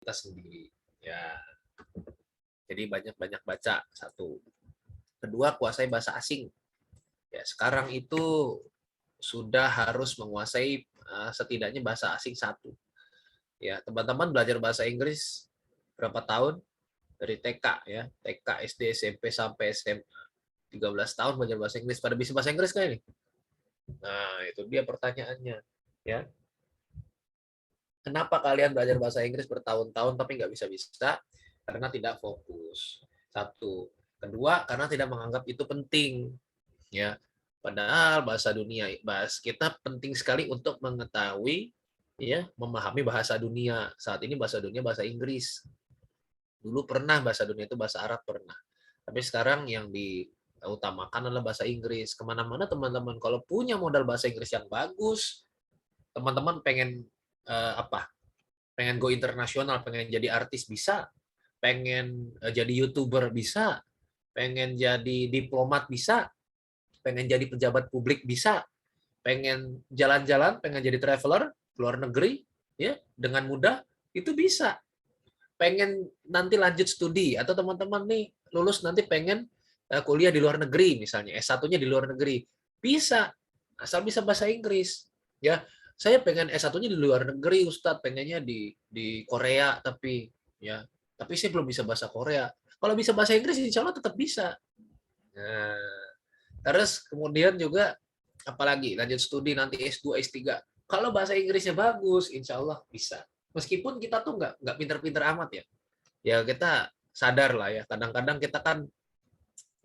kita sendiri. Ya, jadi banyak-banyak baca, satu. Kedua, kuasai bahasa asing. Ya, sekarang itu sudah harus menguasai setidaknya bahasa asing satu. Ya, teman-teman belajar bahasa Inggris berapa tahun? Dari TK ya, TK, SD, SMP sampai SMA. 13 tahun belajar bahasa Inggris. Pada bisa bahasa Inggris kan ini? Nah, itu dia pertanyaannya. Ya, kenapa kalian belajar bahasa Inggris bertahun-tahun tapi nggak bisa-bisa? Karena tidak fokus. Satu. Kedua, karena tidak menganggap itu penting. Ya, padahal bahasa dunia, bahasa kita penting sekali untuk mengetahui, ya, memahami bahasa dunia. Saat ini bahasa dunia bahasa Inggris. Dulu pernah bahasa dunia itu bahasa Arab pernah. Tapi sekarang yang diutamakan adalah bahasa Inggris. Kemana-mana teman-teman, kalau punya modal bahasa Inggris yang bagus, teman-teman pengen apa? Pengen go internasional, pengen jadi artis bisa, pengen jadi YouTuber bisa, pengen jadi diplomat bisa, pengen jadi pejabat publik bisa, pengen jalan-jalan, pengen jadi traveler ke luar negeri, ya, dengan mudah itu bisa. Pengen nanti lanjut studi atau teman-teman nih lulus nanti pengen kuliah di luar negeri misalnya, S1-nya di luar negeri. Bisa, asal bisa bahasa Inggris. Ya, saya pengen S1-nya di luar negeri, Ustadz, pengennya di Korea tapi saya belum bisa bahasa Korea. Kalau bisa bahasa Inggris insya Allah tetap bisa. Nah, terus kemudian juga apalagi lanjut studi nanti S2, S3. Kalau bahasa Inggrisnya bagus, insya Allah bisa. Meskipun kita tuh nggak pinter-pinter amat ya. Ya kita sadar lah ya. Kadang-kadang kita kan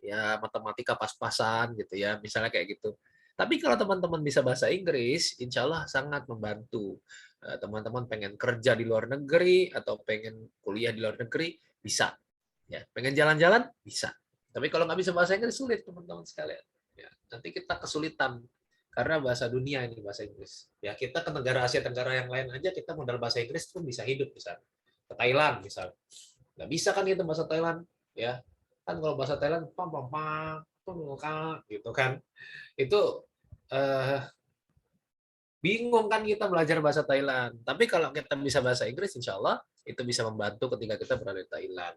ya matematika pas-pasan gitu ya, misalnya kayak gitu. Tapi kalau teman-teman bisa bahasa Inggris, insya Allah sangat membantu. Teman-teman pengen kerja di luar negeri atau pengen kuliah di luar negeri, bisa. Ya, pengen jalan-jalan, bisa. Tapi kalau nggak bisa bahasa Inggris, sulit teman-teman sekalian. Ya, nanti kita kesulitan karena bahasa dunia ini bahasa Inggris. Ya, kita ke negara Asia Tenggara yang lain aja kita modal bahasa Inggris pun bisa hidup misalnya. Ke Thailand misalnya. Nggak bisa kan itu bahasa Thailand, ya. Kan kalau bahasa Thailand pam pam pam gitu kan. Itu eh, bingung kan kita belajar bahasa Thailand. Tapi kalau kita bisa bahasa Inggris, insya Allah itu bisa membantu ketika kita berada di Thailand,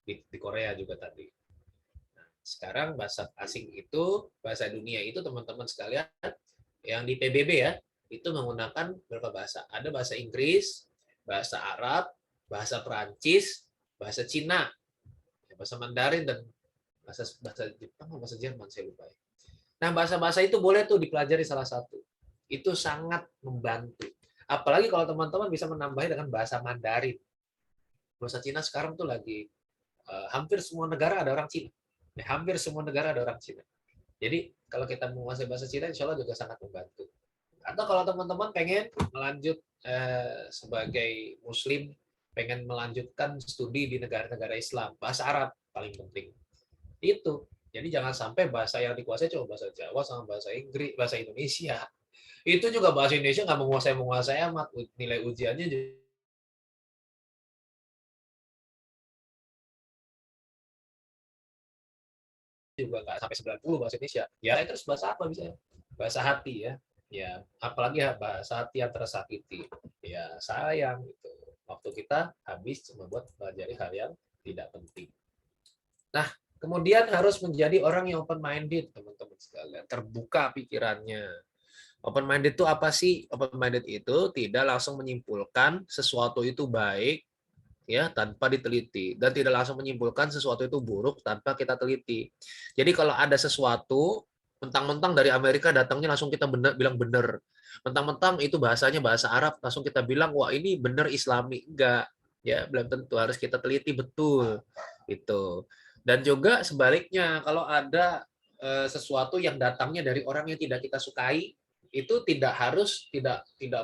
di Korea juga tadi. Sekarang bahasa asing itu, bahasa dunia itu teman-teman sekalian, yang di PBB ya, itu menggunakan berapa bahasa? Ada bahasa Inggris, bahasa Arab, bahasa Perancis, bahasa Cina, bahasa Mandarin, dan bahasa Jepang atau bahasa Jerman, saya lupa. Nah, bahasa-bahasa itu boleh tuh dipelajari salah satu. Itu sangat membantu. Apalagi kalau teman-teman bisa menambahnya dengan bahasa Mandarin. Bahasa Cina sekarang tuh lagi hampir semua negara ada orang Cina. Hampir semua negara ada orang Cina. Jadi kalau kita menguasai bahasa Cina, insya Allah juga sangat membantu. Atau kalau teman-teman pengen melanjut sebagai Muslim, pengen melanjutkan studi di negara-negara Islam, bahasa Arab paling penting. Itu. Jadi jangan sampai bahasa yang dikuasai cuma bahasa Jawa sama bahasa Inggris, bahasa Indonesia. Itu juga bahasa Indonesia nggak menguasai amat. Nilai ujiannya juga nggak sampai 90 bahasa Indonesia. Ya terus bahasa apa bisa? Bahasa hati ya. Ya, apalagi bahasa hati yang tersakiti. Ya, sayang gitu. Waktu kita habis cuma buat pelajari hal yang tidak penting. Nah, kemudian harus menjadi orang yang open minded, teman-teman sekalian. Terbuka pikirannya. Open minded itu apa sih? Open minded itu tidak langsung menyimpulkan sesuatu itu baik ya tanpa diteliti, dan tidak langsung menyimpulkan sesuatu itu buruk tanpa kita teliti. Jadi kalau ada sesuatu mentang-mentang dari Amerika datangnya langsung kita bilang benar. Mentang-mentang itu bahasanya bahasa Arab langsung kita bilang wah ini benar Islami, enggak. Ya, belum tentu, harus kita teliti betul itu. Dan juga sebaliknya, kalau ada sesuatu yang datangnya dari orang yang tidak kita sukai, itu tidak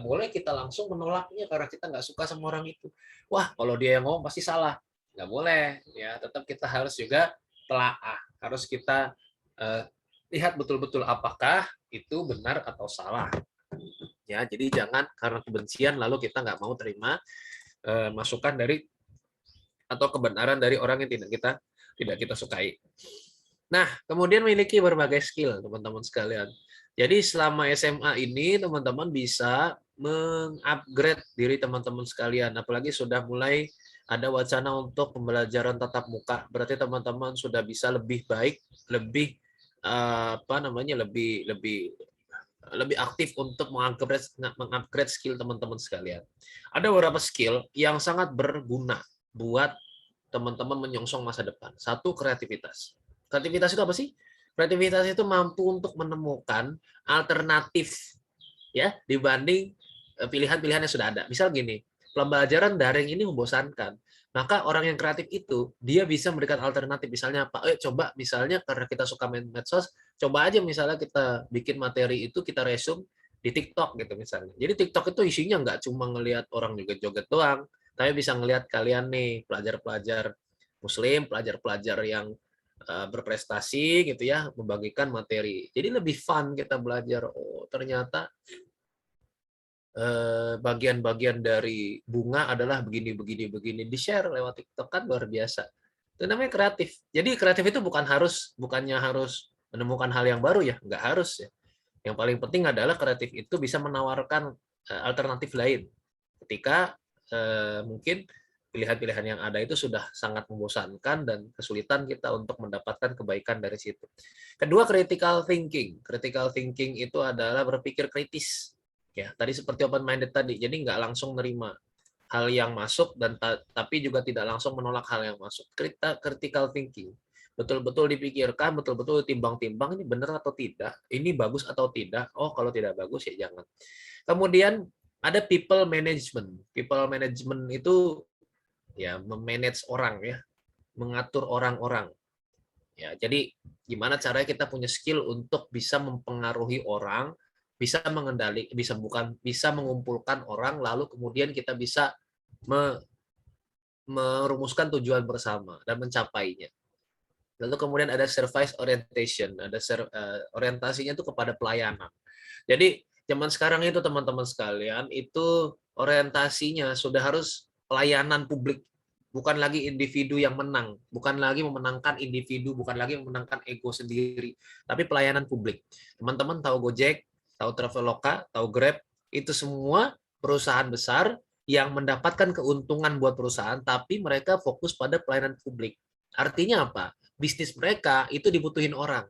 boleh kita langsung menolaknya karena kita nggak suka sama orang itu. Wah, kalau dia yang ngomong pasti salah. Nggak boleh, ya. Tetap kita harus juga telaah. Harus kita lihat betul-betul apakah itu benar atau salah. Ya, jadi jangan karena kebencian lalu kita nggak mau terima masukan dari atau kebenaran dari orang yang tidak kita sukai. Nah, kemudian memiliki berbagai skill, teman-teman sekalian. Jadi selama SMA ini teman-teman bisa mengupgrade diri teman-teman sekalian, apalagi sudah mulai ada wacana untuk pembelajaran tatap muka. Berarti teman-teman sudah bisa lebih baik, lebih apa namanya, lebih aktif untuk mengupgrade skill teman-teman sekalian. Ada beberapa skill yang sangat berguna buat teman-teman menyongsong masa depan. Satu, kreativitas. Kreativitas itu apa sih? Kreativitas itu mampu untuk menemukan alternatif ya dibanding pilihan-pilihan yang sudah ada. Misal gini, pembelajaran daring ini membosankan. Maka orang yang kreatif itu dia bisa memberikan alternatif. Misalnya apa? Coba misalnya karena kita suka main medsos, coba aja misalnya kita bikin materi itu kita resume di TikTok gitu misalnya. Jadi TikTok itu isinya nggak cuma ngelihat orang joget-joget doang, tapi bisa ngelihat kalian nih pelajar-pelajar Muslim, pelajar-pelajar yang berprestasi gitu ya, membagikan materi. Jadi lebih fun kita belajar. Oh, ternyata bagian-bagian dari bunga adalah begini di share lewat TikTok, kan luar biasa. Itu namanya kreatif. Jadi kreatif itu bukannya harus menemukan hal yang baru ya, nggak harus ya. Yang paling penting adalah kreatif itu bisa menawarkan alternatif lain ketika mungkin pilihan-pilihan yang ada itu sudah sangat membosankan dan kesulitan kita untuk mendapatkan kebaikan dari situ. Kedua, critical thinking. Critical thinking itu adalah berpikir kritis. Ya, tadi seperti open minded tadi. Jadi nggak langsung nerima hal yang masuk dan tapi juga tidak langsung menolak hal yang masuk. Critical thinking. Betul-betul dipikirkan, betul-betul timbang-timbang ini benar atau tidak, ini bagus atau tidak. Oh, kalau tidak bagus ya jangan. Kemudian ada people management. People management itu ya memanage orang ya, mengatur orang-orang. Ya, jadi gimana caranya kita punya skill untuk bisa mempengaruhi orang, bisa mengendali, bisa mengumpulkan orang, lalu kemudian kita bisa merumuskan tujuan bersama dan mencapainya. Lalu kemudian ada service orientation, ada orientasinya itu kepada pelayanan. Jadi zaman sekarang itu teman-teman sekalian itu orientasinya sudah harus pelayanan publik, bukan lagi individu yang menang, bukan lagi memenangkan individu, bukan lagi memenangkan ego sendiri, tapi pelayanan publik. Teman-teman tahu Gojek, tahu Traveloka, tahu Grab, itu semua perusahaan besar yang mendapatkan keuntungan buat perusahaan, tapi mereka fokus pada pelayanan publik. Artinya apa? Bisnis mereka itu dibutuhin orang.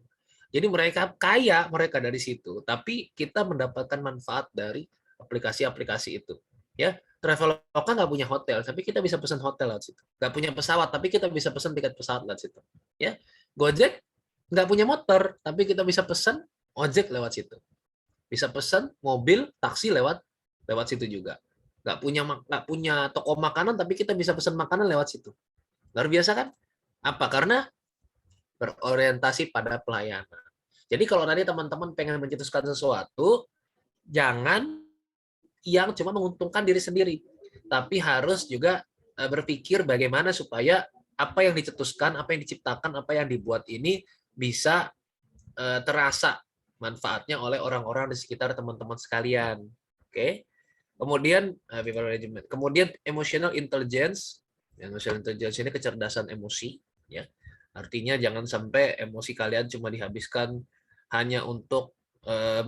Jadi mereka kaya mereka dari situ, tapi kita mendapatkan manfaat dari aplikasi-aplikasi itu. Ya, Traveloka nggak punya hotel, tapi kita bisa pesan hotel lewat situ. Nggak punya pesawat, tapi kita bisa pesan tiket pesawat lewat situ. Ya, Gojek nggak punya motor, tapi kita bisa pesan ojek lewat situ. Bisa pesan mobil, taksi lewat situ juga. Nggak punya toko makanan, tapi kita bisa pesan makanan lewat situ. Luar biasa kan? Apa? Karena berorientasi pada pelayanan. Jadi kalau nanti teman-teman pengen mencetuskan sesuatu, jangan yang cuma menguntungkan diri sendiri, tapi harus juga berpikir bagaimana supaya apa yang dicetuskan, apa yang diciptakan, apa yang dibuat ini bisa terasa manfaatnya oleh orang-orang di sekitar teman-teman sekalian. Oke. Kemudian people management. Kemudian emotional intelligence. Emotional intelligence ini kecerdasan emosi, ya. Artinya jangan sampai emosi kalian cuma dihabiskan hanya untuk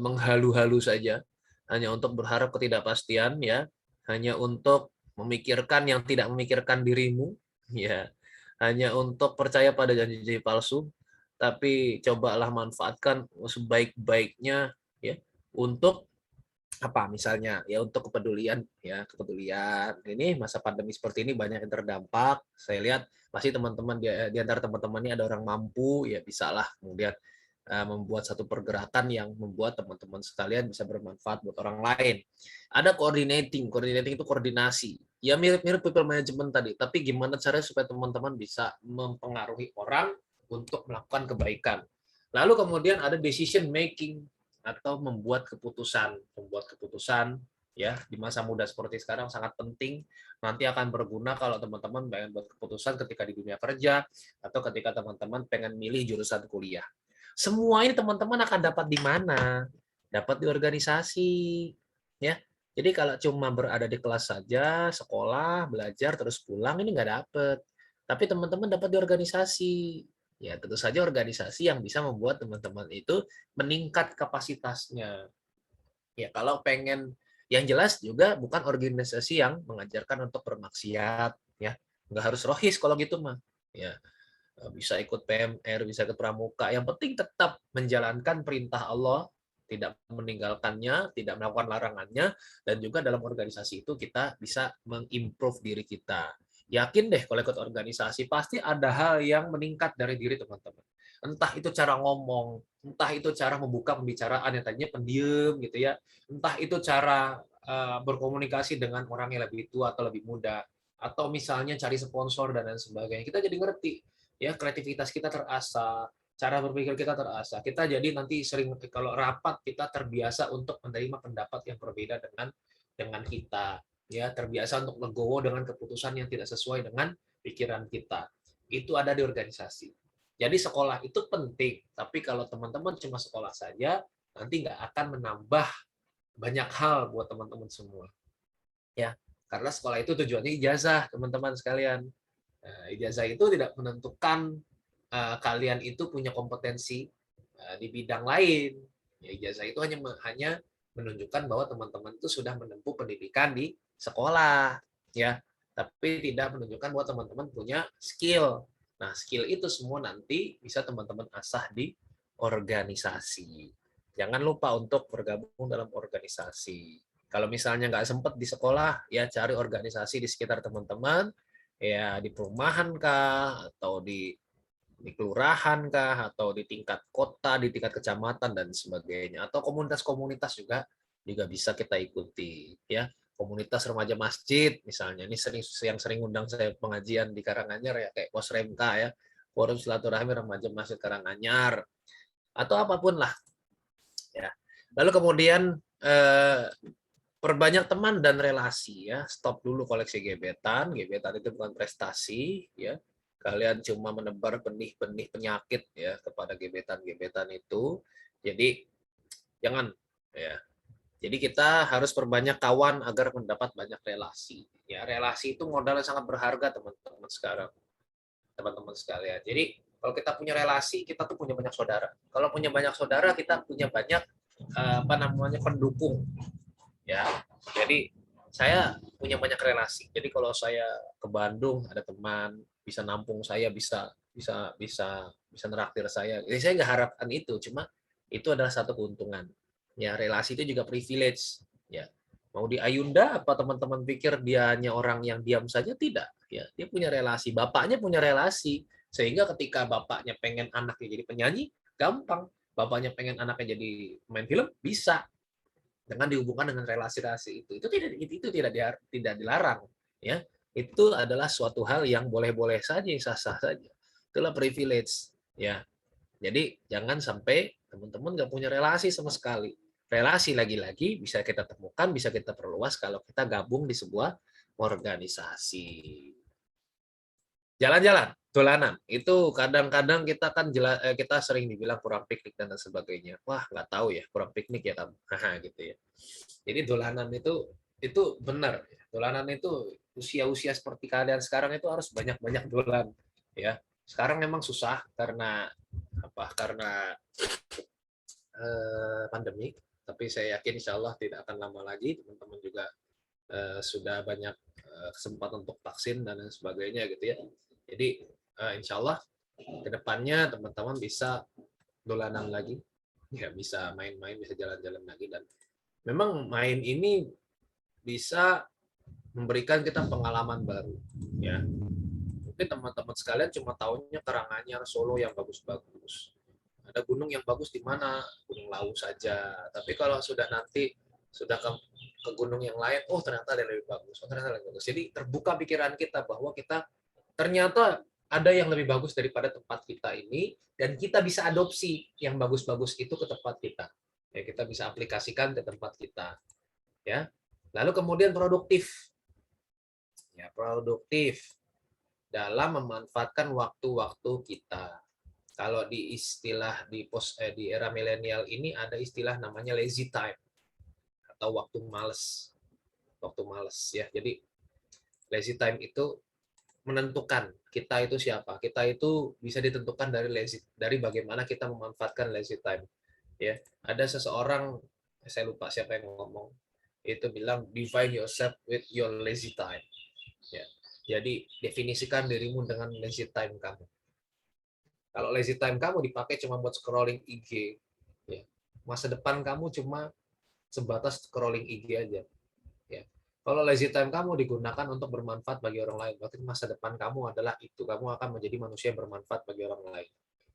menghalu-halu saja, hanya untuk berharap ketidakpastian ya, hanya untuk memikirkan yang tidak memikirkan dirimu ya, hanya untuk percaya pada janji-janji palsu, tapi cobalah manfaatkan sebaik-baiknya ya untuk apa misalnya ya untuk kepedulian ini masa pandemi seperti ini banyak yang terdampak. Saya lihat pasti teman-teman di antara teman-teman ini ada orang mampu ya bisalah kemudian membuat satu pergerakan yang membuat teman-teman sekalian bisa bermanfaat buat orang lain. Ada coordinating itu koordinasi ya, mirip-mirip people management tadi, tapi gimana caranya supaya teman-teman bisa mempengaruhi orang untuk melakukan kebaikan. Lalu kemudian ada decision making atau membuat keputusan ya di masa muda seperti sekarang sangat penting, nanti akan berguna kalau teman-teman pengen buat keputusan ketika di dunia kerja atau ketika teman-teman pengen milih jurusan kuliah. Semua ini teman-teman akan dapat di mana? Dapat di organisasi ya. Jadi kalau cuma berada di kelas saja, sekolah, belajar terus pulang ini nggak dapet. Tapi teman-teman dapat di organisasi. Ya, tentu saja organisasi yang bisa membuat teman-teman itu meningkat kapasitasnya. Ya, kalau pengen Yang jelas juga bukan organisasi yang mengajarkan untuk bermaksiat, ya. Nggak harus rohis kalau gitu mah. Ya, bisa ikut PMR, bisa ikut pramuka. Yang penting tetap menjalankan perintah Allah, tidak meninggalkannya, tidak melakukan larangannya, dan juga dalam organisasi itu kita bisa mengimprove diri kita. Yakin deh kalau ikut organisasi pasti ada hal yang meningkat dari diri teman-teman. Entah itu cara ngomong, entah itu cara membuka pembicaraan yang tadinya pendiam gitu ya, entah itu cara berkomunikasi dengan orang yang lebih tua atau lebih muda, atau misalnya cari sponsor dan lain sebagainya. Kita jadi ngerti ya, kreativitas kita terasah, cara berpikir kita terasah. Kita jadi nanti sering kalau rapat kita terbiasa untuk menerima pendapat yang berbeda dengan kita, ya, terbiasa untuk legowo dengan keputusan yang tidak sesuai dengan pikiran kita. Itu ada di organisasi. Jadi sekolah itu penting, tapi kalau teman-teman cuma sekolah saja, nanti nggak akan menambah banyak hal buat teman-teman semua. Ya, karena sekolah itu tujuannya ijazah, teman-teman sekalian. Nah, ijazah itu tidak menentukan kalian itu punya kompetensi di bidang lain. Ya, ijazah itu hanya menunjukkan bahwa teman-teman itu sudah menempuh pendidikan di sekolah, ya. Tapi tidak menunjukkan bahwa teman-teman punya skill. Nah, skill itu semua nanti bisa teman-teman asah di organisasi. Jangan lupa untuk bergabung dalam organisasi. Kalau misalnya nggak sempat di sekolah, ya cari organisasi di sekitar teman-teman, ya di perumahan kah, atau di kelurahan kah, atau di tingkat kota, di tingkat kecamatan dan sebagainya, atau komunitas-komunitas juga bisa kita ikuti, ya. Komunitas remaja masjid misalnya, ini yang sering undang saya pengajian di Karanganyar ya, kayak Posremka ya, Forum Silaturahmi Remaja Masjid Karanganyar, atau apapun lah, ya. Lalu kemudian perbanyak teman dan relasi, ya. Stop dulu koleksi gebetan. Gebetan itu bukan prestasi, ya. Kalian cuma menebar benih-benih penyakit ya kepada gebetan-gebetan itu. Jadi jangan, ya. Jadi kita harus perbanyak kawan agar mendapat banyak relasi. Ya, relasi itu modal yang sangat berharga teman-teman sekarang. Teman-teman sekalian. Jadi kalau kita punya relasi, kita tuh punya banyak saudara. Kalau punya banyak saudara, kita punya banyak apa namanya pendukung, ya. Jadi saya punya banyak relasi. Jadi kalau saya ke Bandung ada teman bisa nampung saya, bisa neraktir saya. Jadi saya nggak harapkan itu, cuma itu adalah satu keuntungan. Ya, relasi itu juga privilege. Ya, mau di Ayunda apa teman-teman pikir dia hanya orang yang diam saja? Tidak. Ya, dia punya relasi. Bapaknya punya relasi, sehingga ketika bapaknya pengen anaknya jadi penyanyi, gampang. Bapaknya pengen anaknya jadi main film, bisa dengan dihubungkan dengan relasi-relasi itu tidak dilarang, ya. Itu adalah suatu hal yang boleh-boleh saja, sah-sah saja. Itulah privilege, ya. Jadi jangan sampai teman-teman nggak punya relasi sama sekali. Relasi lagi-lagi bisa kita temukan, bisa kita perluas kalau kita gabung di sebuah organisasi. Jalan-jalan, dolanan. Itu kadang-kadang kita kan kita sering dibilang kurang piknik dan sebagainya. Wah, nggak tahu ya, kurang piknik ya kamu. Gitu ya. Jadi dolanan itu benar. Dolanan itu usia-usia seperti kalian sekarang itu harus banyak-banyak dolan, ya. Sekarang memang susah karena apa? Karena pandemi, tapi saya yakin insya Allah tidak akan lama lagi. Teman-teman juga sudah banyak kesempatan untuk vaksin dan lain sebagainya gitu ya. Jadi insya Allah kedepannya teman-teman bisa dolanan lagi, ya, bisa main-main, bisa jalan-jalan lagi, dan memang main ini bisa memberikan kita pengalaman baru, ya. Mungkin teman-teman sekalian cuma tahunya Karanganyar, Solo yang bagus-bagus. Ada gunung yang bagus di mana? Gunung Lawu saja. Tapi kalau sudah nanti sudah ke gunung yang lain, oh ternyata ada yang lebih bagus. Oh ternyata lebih bagus. Jadi terbuka pikiran kita bahwa kita ternyata ada yang lebih bagus daripada tempat kita ini, dan kita bisa adopsi yang bagus-bagus itu ke tempat kita. Ya, kita bisa aplikasikan ke tempat kita, ya. Lalu kemudian produktif. Ya, produktif dalam memanfaatkan waktu-waktu kita. Kalau di istilah di era milenial ini ada istilah namanya lazy time atau waktu malas. Waktu malas, ya. Jadi lazy time itu menentukan kita itu siapa. Kita itu bisa ditentukan dari bagaimana kita memanfaatkan lazy time. Ya, ada seseorang, saya lupa siapa yang ngomong. itu bilang define yourself with your lazy time. Ya. Jadi definisikan dirimu dengan lazy time kamu. Kalau lazy time kamu dipakai cuma buat scrolling IG, ya, masa depan kamu cuma sebatas scrolling IG aja. Ya. Kalau lazy time kamu digunakan untuk bermanfaat bagi orang lain, berarti masa depan kamu adalah itu. Kamu akan menjadi manusia yang bermanfaat bagi orang lain.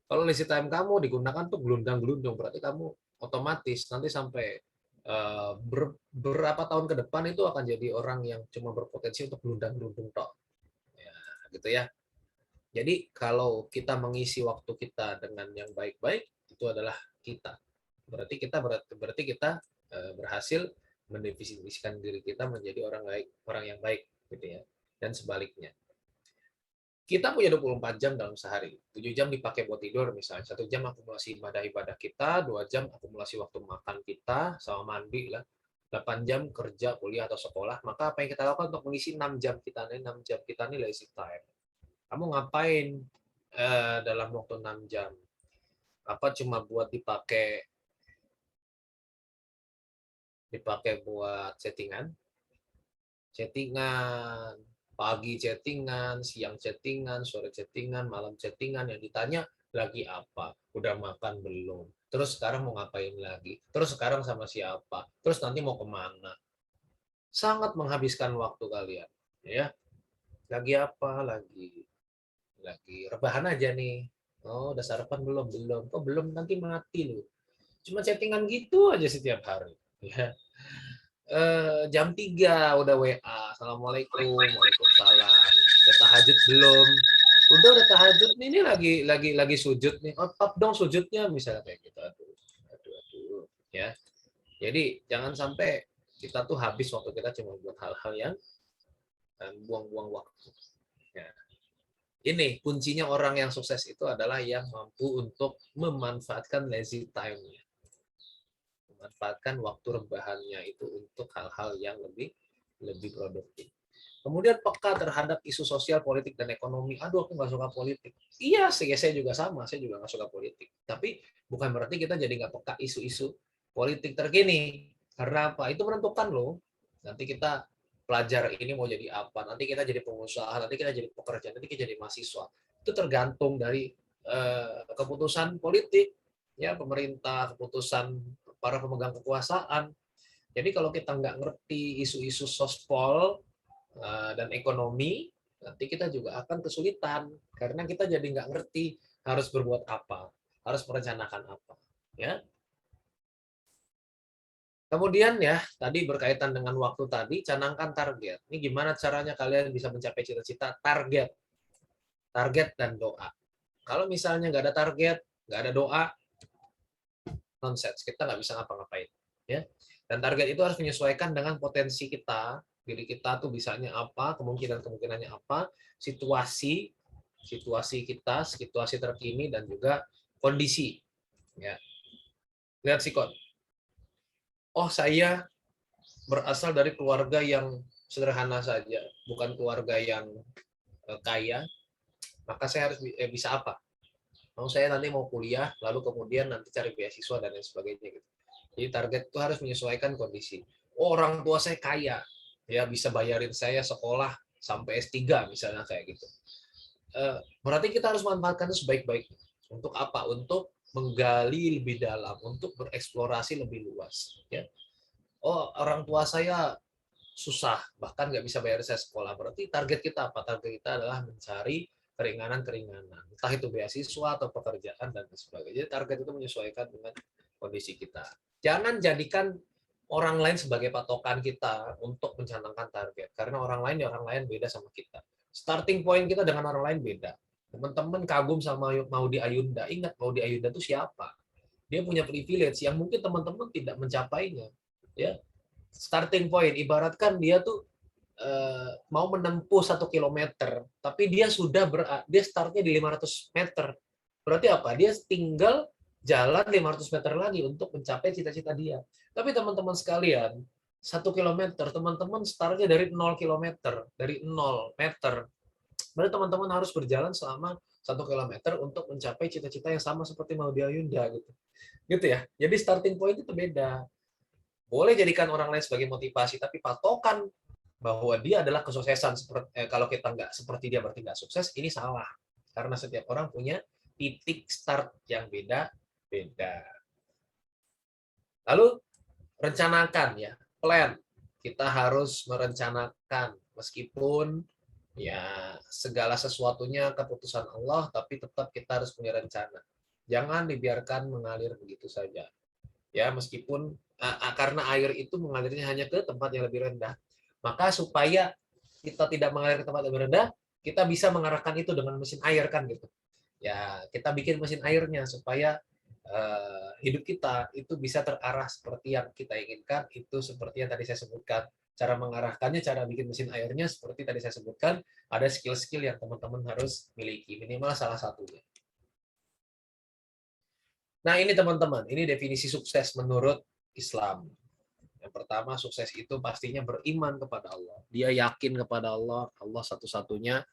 Kalau lazy time kamu digunakan untuk gelundang-gelundung, berarti kamu otomatis nanti sampai berapa tahun ke depan itu akan jadi orang yang cuma berpotensi untuk gelundang-gelundung tok. Ya, gitu ya. Jadi kalau kita mengisi waktu kita dengan yang baik-baik, itu adalah kita. Berarti kita berhasil mendefinisikan diri kita menjadi orang yang baik, gitu ya. Dan sebaliknya. Kita punya 24 jam dalam sehari. 7 jam dipakai buat tidur misalnya, 1 jam akumulasi ibadah-ibadah kita, 2 jam akumulasi waktu makan kita sama mandi lah. 8 jam kerja, kuliah atau sekolah, maka apa yang kita lakukan untuk mengisi 6 jam kita ini 6 jam kita ini lazy time. Kamu ngapain dalam waktu 6 jam? Apa cuma buat dipakai buat chattingan? Chattingan, pagi chattingan, siang chattingan, sore chattingan, malam chattingan, yang ditanya lagi apa? Udah makan belum? Terus sekarang mau ngapain lagi? Terus sekarang sama siapa? Terus nanti mau kemana? Sangat menghabiskan waktu kalian. Ya, lagi apa? Lagi rebahan aja nih. Oh, udah sarapan belum? Belum. Kok belum? Nanti mati lu. Cuma chattingan gitu aja setiap hari. Ya. Jam 3 udah WA. Assalamualaikum, waalaikumsalam. Udah tahajud belum? Udah tahajud nih, ini lagi sujud nih. Oh, up dong sujudnya misalnya kayak gitu. Aduh. Ya. Jadi jangan sampai kita tuh habis waktu kita cuma buat hal-hal yang buang-buang waktu. Ya. Ini kuncinya orang yang sukses itu adalah yang mampu untuk memanfaatkan lazy time-nya. Memanfaatkan waktu rebahannya itu untuk hal-hal yang lebih produktif. Kemudian peka terhadap isu sosial, politik, dan ekonomi. Aduh, aku nggak suka politik. Iya, saya juga sama. Saya juga nggak suka politik. Tapi bukan berarti kita jadi nggak peka isu-isu politik terkini. Karena apa? Itu menentukan loh. Nanti kita pelajar ini mau jadi apa, nanti kita jadi pengusaha, nanti kita jadi pekerja, nanti kita jadi mahasiswa. Itu tergantung dari keputusan politik, ya, pemerintah, keputusan para pemegang kekuasaan. Jadi kalau kita nggak ngerti isu-isu sospol dan ekonomi, nanti kita juga akan kesulitan karena kita jadi nggak ngerti harus berbuat apa, harus merencanakan apa. Ya. Kemudian ya, tadi berkaitan dengan waktu tadi, canangkan target. Ini gimana caranya kalian bisa mencapai cita-cita? Target dan doa. Kalau misalnya nggak ada target, nggak ada doa, nonsense. Kita nggak bisa ngapa-ngapain. Ya. Dan target itu harus menyesuaikan dengan potensi kita, diri kita tuh bisanya apa, kemungkinannya apa, situasi kita, situasi terkini, dan juga kondisi. Ya. Lihat sikon. Oh, saya berasal dari keluarga yang sederhana saja, bukan keluarga yang kaya, maka saya harus bisa apa? Saya nanti mau kuliah, lalu kemudian nanti cari beasiswa dan lain sebagainya gitu. Jadi target itu harus menyesuaikan kondisi. Oh, orang tua saya kaya, ya bisa bayarin saya sekolah sampai S3 misalnya kayak gitu. Berarti kita harus manfaatkan itu sebaik-baiknya. Untuk apa? Untuk menggali lebih dalam, untuk bereksplorasi lebih luas. Ya. Oh, orang tua saya susah, bahkan nggak bisa bayar saya sekolah. Berarti target kita apa? Target kita adalah mencari keringanan-keringanan. Entah itu beasiswa atau pekerjaan dan sebagainya. Jadi target itu menyesuaikan dengan kondisi kita. Jangan jadikan orang lain sebagai patokan kita untuk mencanangkan target. Karena orang lain beda sama kita. Starting point kita dengan orang lain beda. Teman-teman kagum sama Maudy Ayunda. Ingat, Maudy Ayunda itu siapa? Dia punya privilege yang mungkin teman-teman tidak mencapainya. Ya, starting point ibaratkan dia tuh mau menempuh 1 kilometer, tapi dia startnya di 500 meter. Berarti apa? Dia tinggal jalan 500 meter lagi untuk mencapai cita-cita dia. Tapi teman-teman sekalian, 1 kilometer, teman-teman startnya dari 0 kilometer, dari 0 meter. Berarti teman-teman harus berjalan selama 1 kilometer untuk mencapai cita-cita yang sama seperti Maudy Ayunda gitu. Gitu ya. Jadi starting point itu beda. Boleh jadikan orang lain sebagai motivasi, tapi patokan bahwa dia adalah kesuksesan kalau kita nggak seperti dia berarti nggak sukses, ini salah. Karena setiap orang punya titik start yang beda-beda. Lalu rencanakan ya, plan. Kita harus merencanakan meskipun ya segala sesuatunya keputusan Allah, tapi tetap kita harus punya rencana. Jangan dibiarkan mengalir begitu saja. Ya, meskipun karena air itu mengalirnya hanya ke tempat yang lebih rendah. Maka supaya kita tidak mengalir ke tempat yang lebih rendah, kita bisa mengarahkan itu dengan mesin air kan gitu. Ya, kita bikin mesin airnya supaya hidup kita itu bisa terarah seperti yang kita inginkan. Itu seperti yang tadi saya sebutkan. Cara mengarahkannya, cara bikin mesin airnya seperti tadi saya sebutkan, ada skill-skill yang teman-teman harus miliki, minimal salah satunya. Nah, ini teman-teman, ini definisi sukses menurut Islam. Yang pertama, sukses itu pastinya beriman kepada Allah. Dia yakin kepada Allah, Allah satu-satunya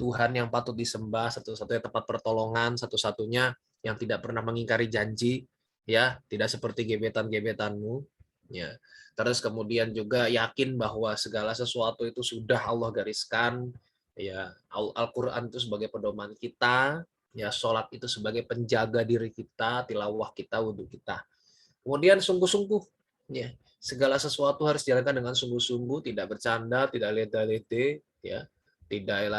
Tuhan yang patut disembah, satu-satunya tempat pertolongan, satu-satunya yang tidak pernah mengingkari janji, ya, tidak seperti gebetan-gebetanmu, ya. Terus kemudian juga yakin bahwa segala sesuatu itu sudah Allah gariskan, ya. Al-Qur'an itu sebagai pedoman kita, ya, sholat itu sebagai penjaga diri kita, tilawah kita, wudhu kita. Kemudian sungguh-sungguh, ya, segala sesuatu harus dijalankan dengan sungguh-sungguh, tidak bercanda, tidak lede-lede, ya, tidak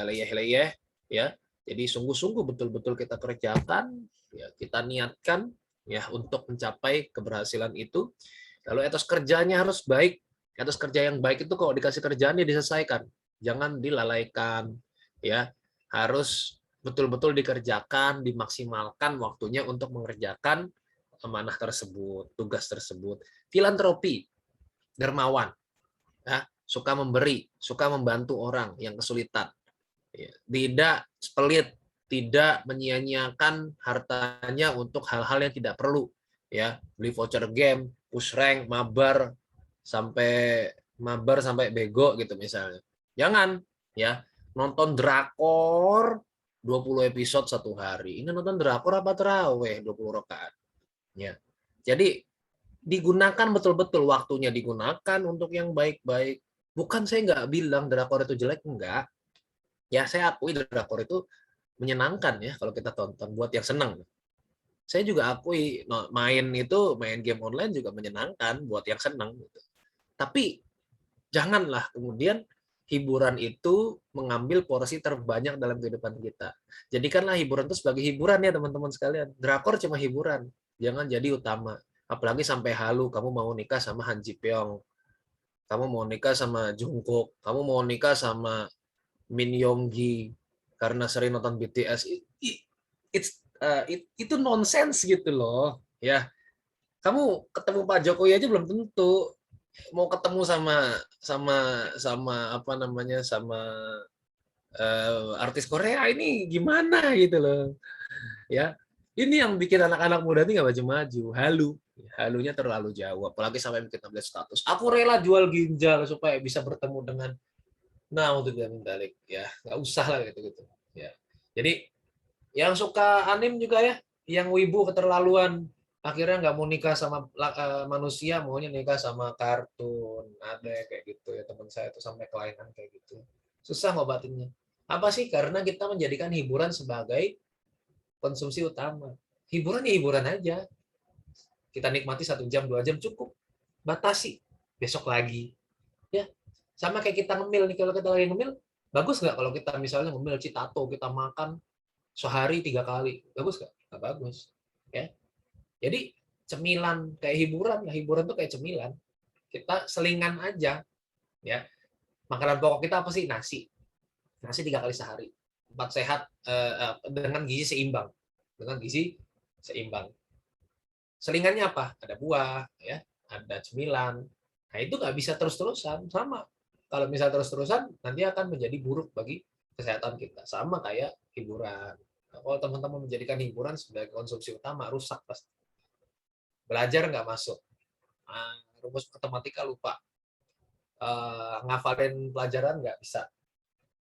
leyeh-leyeh, ya. Jadi sungguh-sungguh betul-betul kita kerjakan, ya, kita niatkan, ya, untuk mencapai keberhasilan itu. Lalu etos kerjanya harus baik. Etos kerja yang baik itu kalau dikasih kerjaan ya diselesaikan, jangan dilalaikan, ya. Harus betul-betul dikerjakan, dimaksimalkan waktunya untuk mengerjakan amanah tersebut, tugas tersebut. Filantropi, dermawan, ya, suka memberi, suka membantu orang yang kesulitan, ya, tidak pelit, tidak menyia-nyiakan hartanya untuk hal-hal yang tidak perlu, ya, beli voucher game, push rank, mabar sampai bego gitu misalnya. Jangan, ya, nonton drakor 20 episode satu hari. Ini nonton drakor apa terawih 20 rakaat. Ya. Jadi digunakan betul-betul, waktunya digunakan untuk yang baik-baik. Bukan, saya nggak bilang drakor itu jelek, enggak. Ya, saya akui drakor itu menyenangkan ya kalau kita tonton buat yang senang. Saya juga akui main game online juga menyenangkan buat yang senang gitu. Tapi janganlah kemudian hiburan itu mengambil porsi terbanyak dalam kehidupan kita. Jadikanlah hiburan itu sebagai hiburan ya teman-teman sekalian. Drakor cuma hiburan, jangan jadi utama. Apalagi sampai halu, kamu mau nikah sama Han Ji Pyong, kamu mau nikah sama Jungkook, kamu mau nikah sama Min Yoongi karena sering nonton BTS. Itu nonsens gitu loh. Ya, kamu ketemu Pak Jokowi aja belum tentu mau ketemu sama sama sama apa namanya sama artis Korea ini gimana gitu loh, ya. Ini yang bikin anak-anak muda ini nggak maju-maju, halunya terlalu jauh, apalagi sampai bikin tablet status. Aku rela jual ginjal supaya bisa bertemu dengan, nah untuk balik ya nggak usah lah gitu ya. Jadi yang suka anim juga ya, yang wibu keterlaluan, akhirnya nggak mau nikah sama manusia, maunya nikah sama kartun. Ada kayak gitu ya, teman saya tuh sampai kelainan kayak gitu. Susah ngobatinnya. Apa sih? Karena kita menjadikan hiburan sebagai konsumsi utama. Hiburan ya hiburan aja. Kita nikmati 1 jam, 2 jam cukup. Batasi. Besok lagi. Ya, sama kayak kita ngemil nih. Kalau kita lagi ngemil, bagus nggak kalau kita misalnya ngemil citato, kita makan sehari 3 kali, bagus nggak? Nggak bagus, ya. Jadi cemilan kayak hiburan, ya hiburan tuh kayak cemilan. Kita selingan aja, ya. Makanan pokok kita apa sih? Nasi. Nasi 3 kali sehari. 4 sehat dengan gizi seimbang, dengan gizi seimbang. Selingannya apa? Ada buah, ya, ada cemilan. Nah itu nggak bisa terus-terusan, sama. Kalau misal terus-terusan, nanti akan menjadi buruk bagi kesehatan kita. Sama kayak hiburan. Nah, kalau teman-teman menjadikan hiburan sebagai konsumsi utama, rusak pasti. Belajar nggak masuk. Nah, rumus matematika lupa. Ngafalin pelajaran nggak bisa.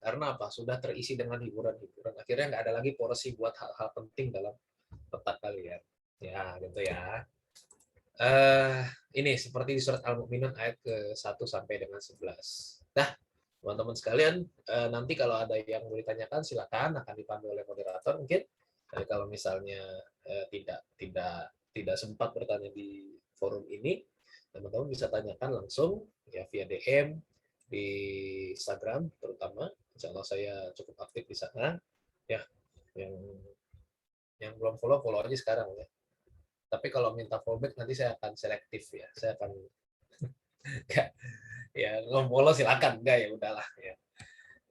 Karena apa? Sudah terisi dengan hiburan-hiburan. Akhirnya nggak ada lagi porsi buat hal-hal penting dalam otak kalian. Ya, gitu ya. Eh, ini seperti di surat Al-Mu'minun ayat ke-1 sampai dengan 11. Nah, teman-teman sekalian, nanti kalau ada yang mau ditanyakan silakan, akan dipandu oleh moderator mungkin. Jadi kalau misalnya tidak tidak tidak sempat bertanya di forum ini, teman-teman bisa tanyakan langsung ya via DM di Instagram terutama. Insya Allah saya cukup aktif di sana. Ya, yang belum follow follow aja sekarang ya. Tapi kalau minta fallback nanti saya akan selektif ya. Saya akan enggak, ya follow silakan, enggak ya udahlah ya.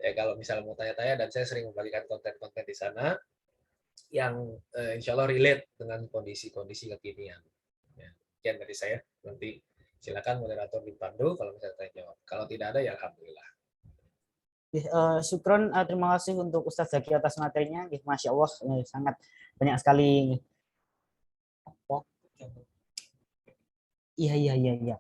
Ya kalau misalnya mau tanya-tanya, dan saya sering membagikan konten-konten di sana yang insya Allah relate dengan kondisi-kondisi kekinian. Ya, sekian dari saya. Nanti silakan moderator dipandu kalau misalnya tanya jawab. Kalau tidak ada ya alhamdulillah. Syukron, terima kasih untuk Ustadz Zaki atas materinya. Masya Allah, sangat banyak sekali. Iya, iya, iya, iya.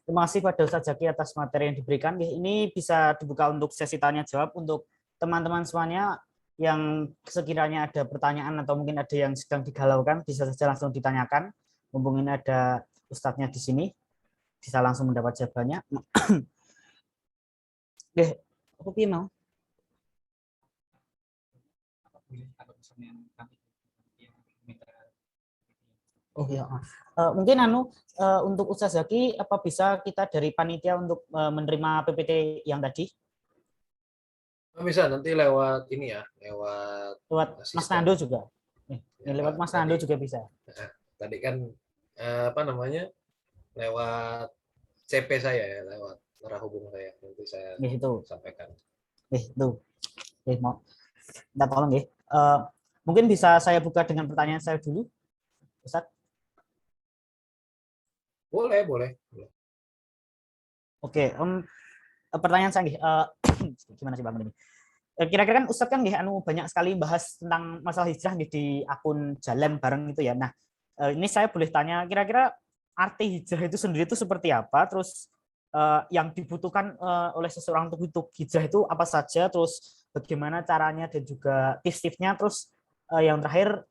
Terima kasih pada Ustadz Zaki atas materi yang diberikan. Ini bisa dibuka untuk sesi tanya jawab untuk teman-teman semuanya yang sekiranya ada pertanyaan atau mungkin ada yang sedang digalaukan, bisa saja langsung ditanyakan. Mumpung ini ada Ustadznya di sini, bisa langsung mendapat jawabannya. Aku mau. Oh ya, mungkin untuk Ustaz Zaki, apa bisa kita dari panitia untuk menerima PPT yang tadi? Bisa nanti lewat ini ya, lewat Lewat Mas asisten. Nando juga. Ya, Lewat Mas Nando juga bisa. tadi kan apa namanya, lewat CP saya ya, lewat arah hubung saya nanti saya Itu. sampaikan. Itu. Mau minta tolong ya. Mungkin bisa saya buka dengan pertanyaan saya dulu, Ustaz. Boleh, boleh. Oke, pertanyaan saya gimana sih Bang ini? Kira-kira kan Ustadz kan banyak sekali bahas tentang masalah hijrah di akun Jalan Bareng itu ya. Nah, ini saya boleh tanya kira-kira arti hijrah itu sendiri itu seperti apa? Terus yang dibutuhkan oleh seseorang untuk hijrah itu apa saja? Terus bagaimana caranya dan juga tips-tipsnya? Terus yang terakhir,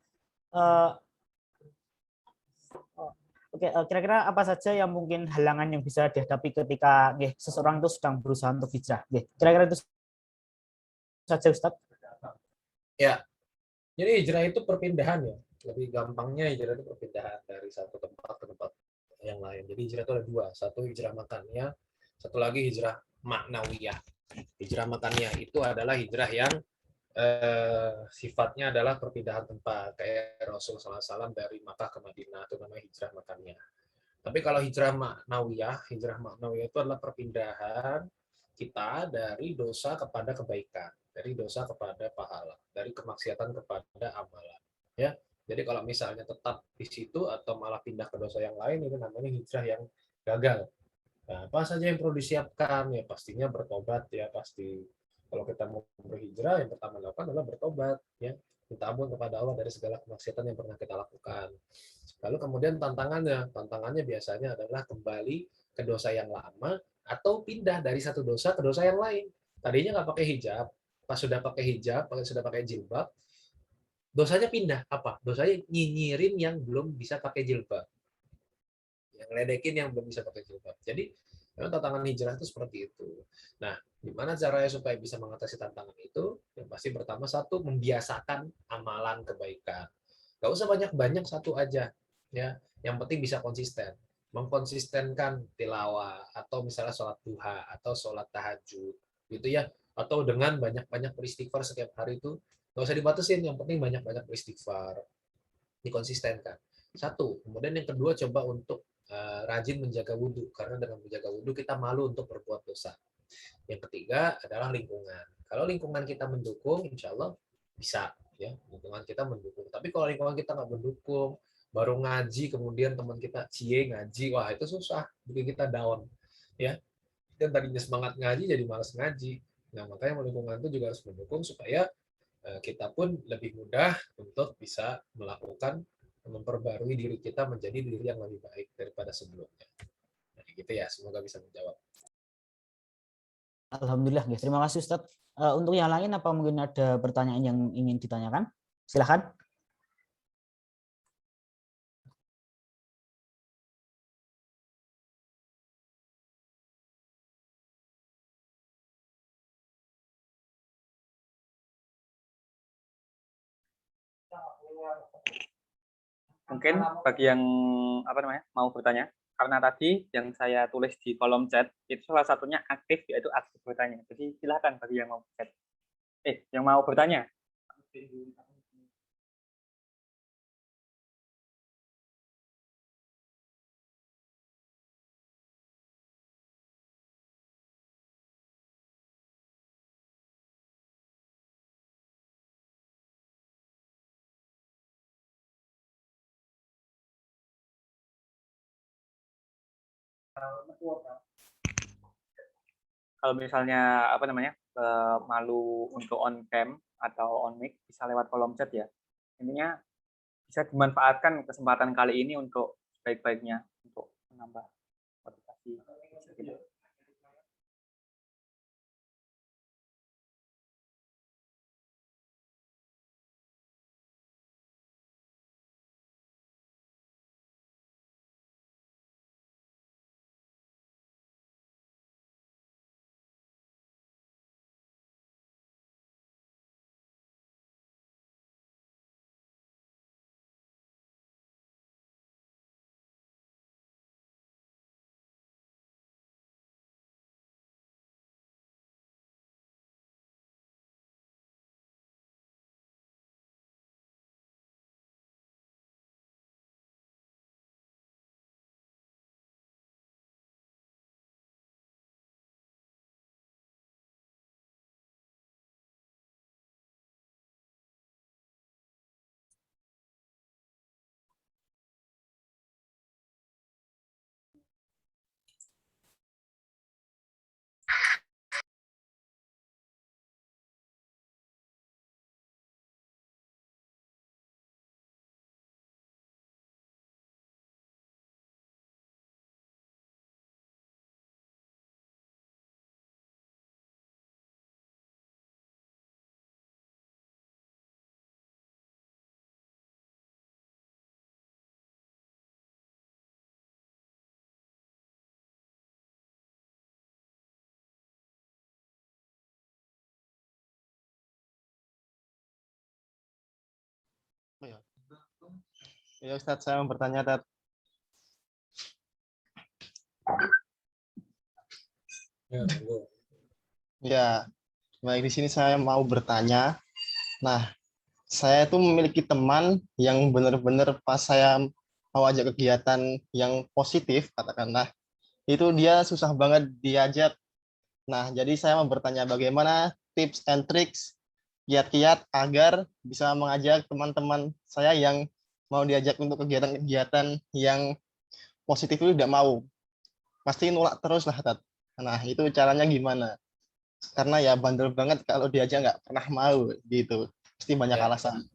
oke, kira-kira apa saja yang mungkin halangan yang bisa dihadapi ketika seseorang itu sedang berusaha untuk hijrah? Kira-kira itu saja, Ustadz. Ya, jadi hijrah itu perpindahan ya. Lebih gampangnya hijrah itu perpindahan dari satu tempat ke tempat yang lain. Jadi hijrah itu ada dua. Satu hijrah makannya, satu lagi hijrah maknawiyah. Hijrah makannya itu adalah hijrah yang sifatnya adalah perpindahan tempat. Kayak Rasul SAW dari Makkah ke Madinah, itu namanya hijrah makannya. Tapi kalau hijrah maknawiyah itu adalah perpindahan kita dari dosa kepada kebaikan, dari dosa kepada pahala, dari kemaksiatan kepada amalan. Ya, jadi kalau misalnya tetap di situ atau malah pindah ke dosa yang lain, itu namanya hijrah yang gagal. Nah, apa saja yang perlu disiapkan? Ya pastinya bertobat ya pasti. Kalau kita mau berhijrah, yang pertama lakukan adalah bertobat ya. Minta ampun kepada Allah dari segala kemaksiatan yang pernah kita lakukan. Lalu kemudian tantangannya biasanya adalah kembali ke dosa yang lama atau pindah dari satu dosa ke dosa yang lain. Tadinya nggak pakai hijab, pas sudah pakai hijab, sudah pakai jilbab, dosanya pindah apa? Dosanya nyinyirin yang belum bisa pakai jilbab, yang ledekin yang belum bisa pakai jilbab. Jadi memang tantangan hijrah itu seperti itu. Nah, gimana caranya supaya bisa mengatasi tantangan itu? Yang pasti pertama satu membiasakan amalan kebaikan. Gak usah banyak-banyak, satu aja ya. Yang penting bisa konsisten. Mengkonsistenkan tilawah atau misalnya sholat duha atau sholat tahajud gitu ya. Atau dengan banyak-banyak beristighfar setiap hari itu gak usah dibatasin, yang penting banyak-banyak beristighfar, dikonsistenkan. Satu. Kemudian yang kedua coba untuk rajin menjaga wudhu, karena dengan menjaga wudhu kita malu untuk berbuat dosa. Yang ketiga adalah lingkungan. Kalau lingkungan kita mendukung, insya Allah bisa ya, lingkungan kita mendukung. Tapi kalau lingkungan kita nggak mendukung, baru ngaji kemudian teman kita cie ngaji, wah itu susah, bikin kita down ya. Dan tadinya semangat ngaji jadi malas ngaji. Nah makanya lingkungan itu juga harus mendukung supaya kita pun lebih mudah untuk bisa melakukan memperbarui diri kita menjadi diri yang lebih baik daripada sebelumnya. Nah, gitu ya, semoga bisa menjawab. Alhamdulillah, terima kasih Ustadz. Untuk yang lain, apa mungkin ada pertanyaan yang ingin ditanyakan? Silahkan. Mungkin bagi yang mau bertanya, karena tadi yang saya tulis di kolom chat itu salah satunya aktif, yaitu aktif bertanya. Jadi silakan bagi yang mau chat. Yang mau bertanya. Kalau misalnya malu untuk on cam atau on mic bisa lewat kolom chat ya. Intinya bisa dimanfaatkan kesempatan kali ini untuk baik-baiknya untuk menambah motivasi. Ya Ustadz, saya mau bertanya, Tat. Ya, baik, di sini saya mau bertanya. Nah, saya tuh memiliki teman yang benar-benar pas saya mau ajak kegiatan yang positif, katakanlah, itu dia susah banget diajak. Nah, jadi saya mau bertanya bagaimana tips and tricks kiat-kiat agar bisa mengajak teman-teman saya yang mau diajak untuk kegiatan-kegiatan yang positif itu tidak mau. Pasti nolak terus lah, Tat. Nah, itu caranya gimana? Karena ya bandel banget kalau diajak nggak pernah mau gitu. Pasti banyak Ya. alasan.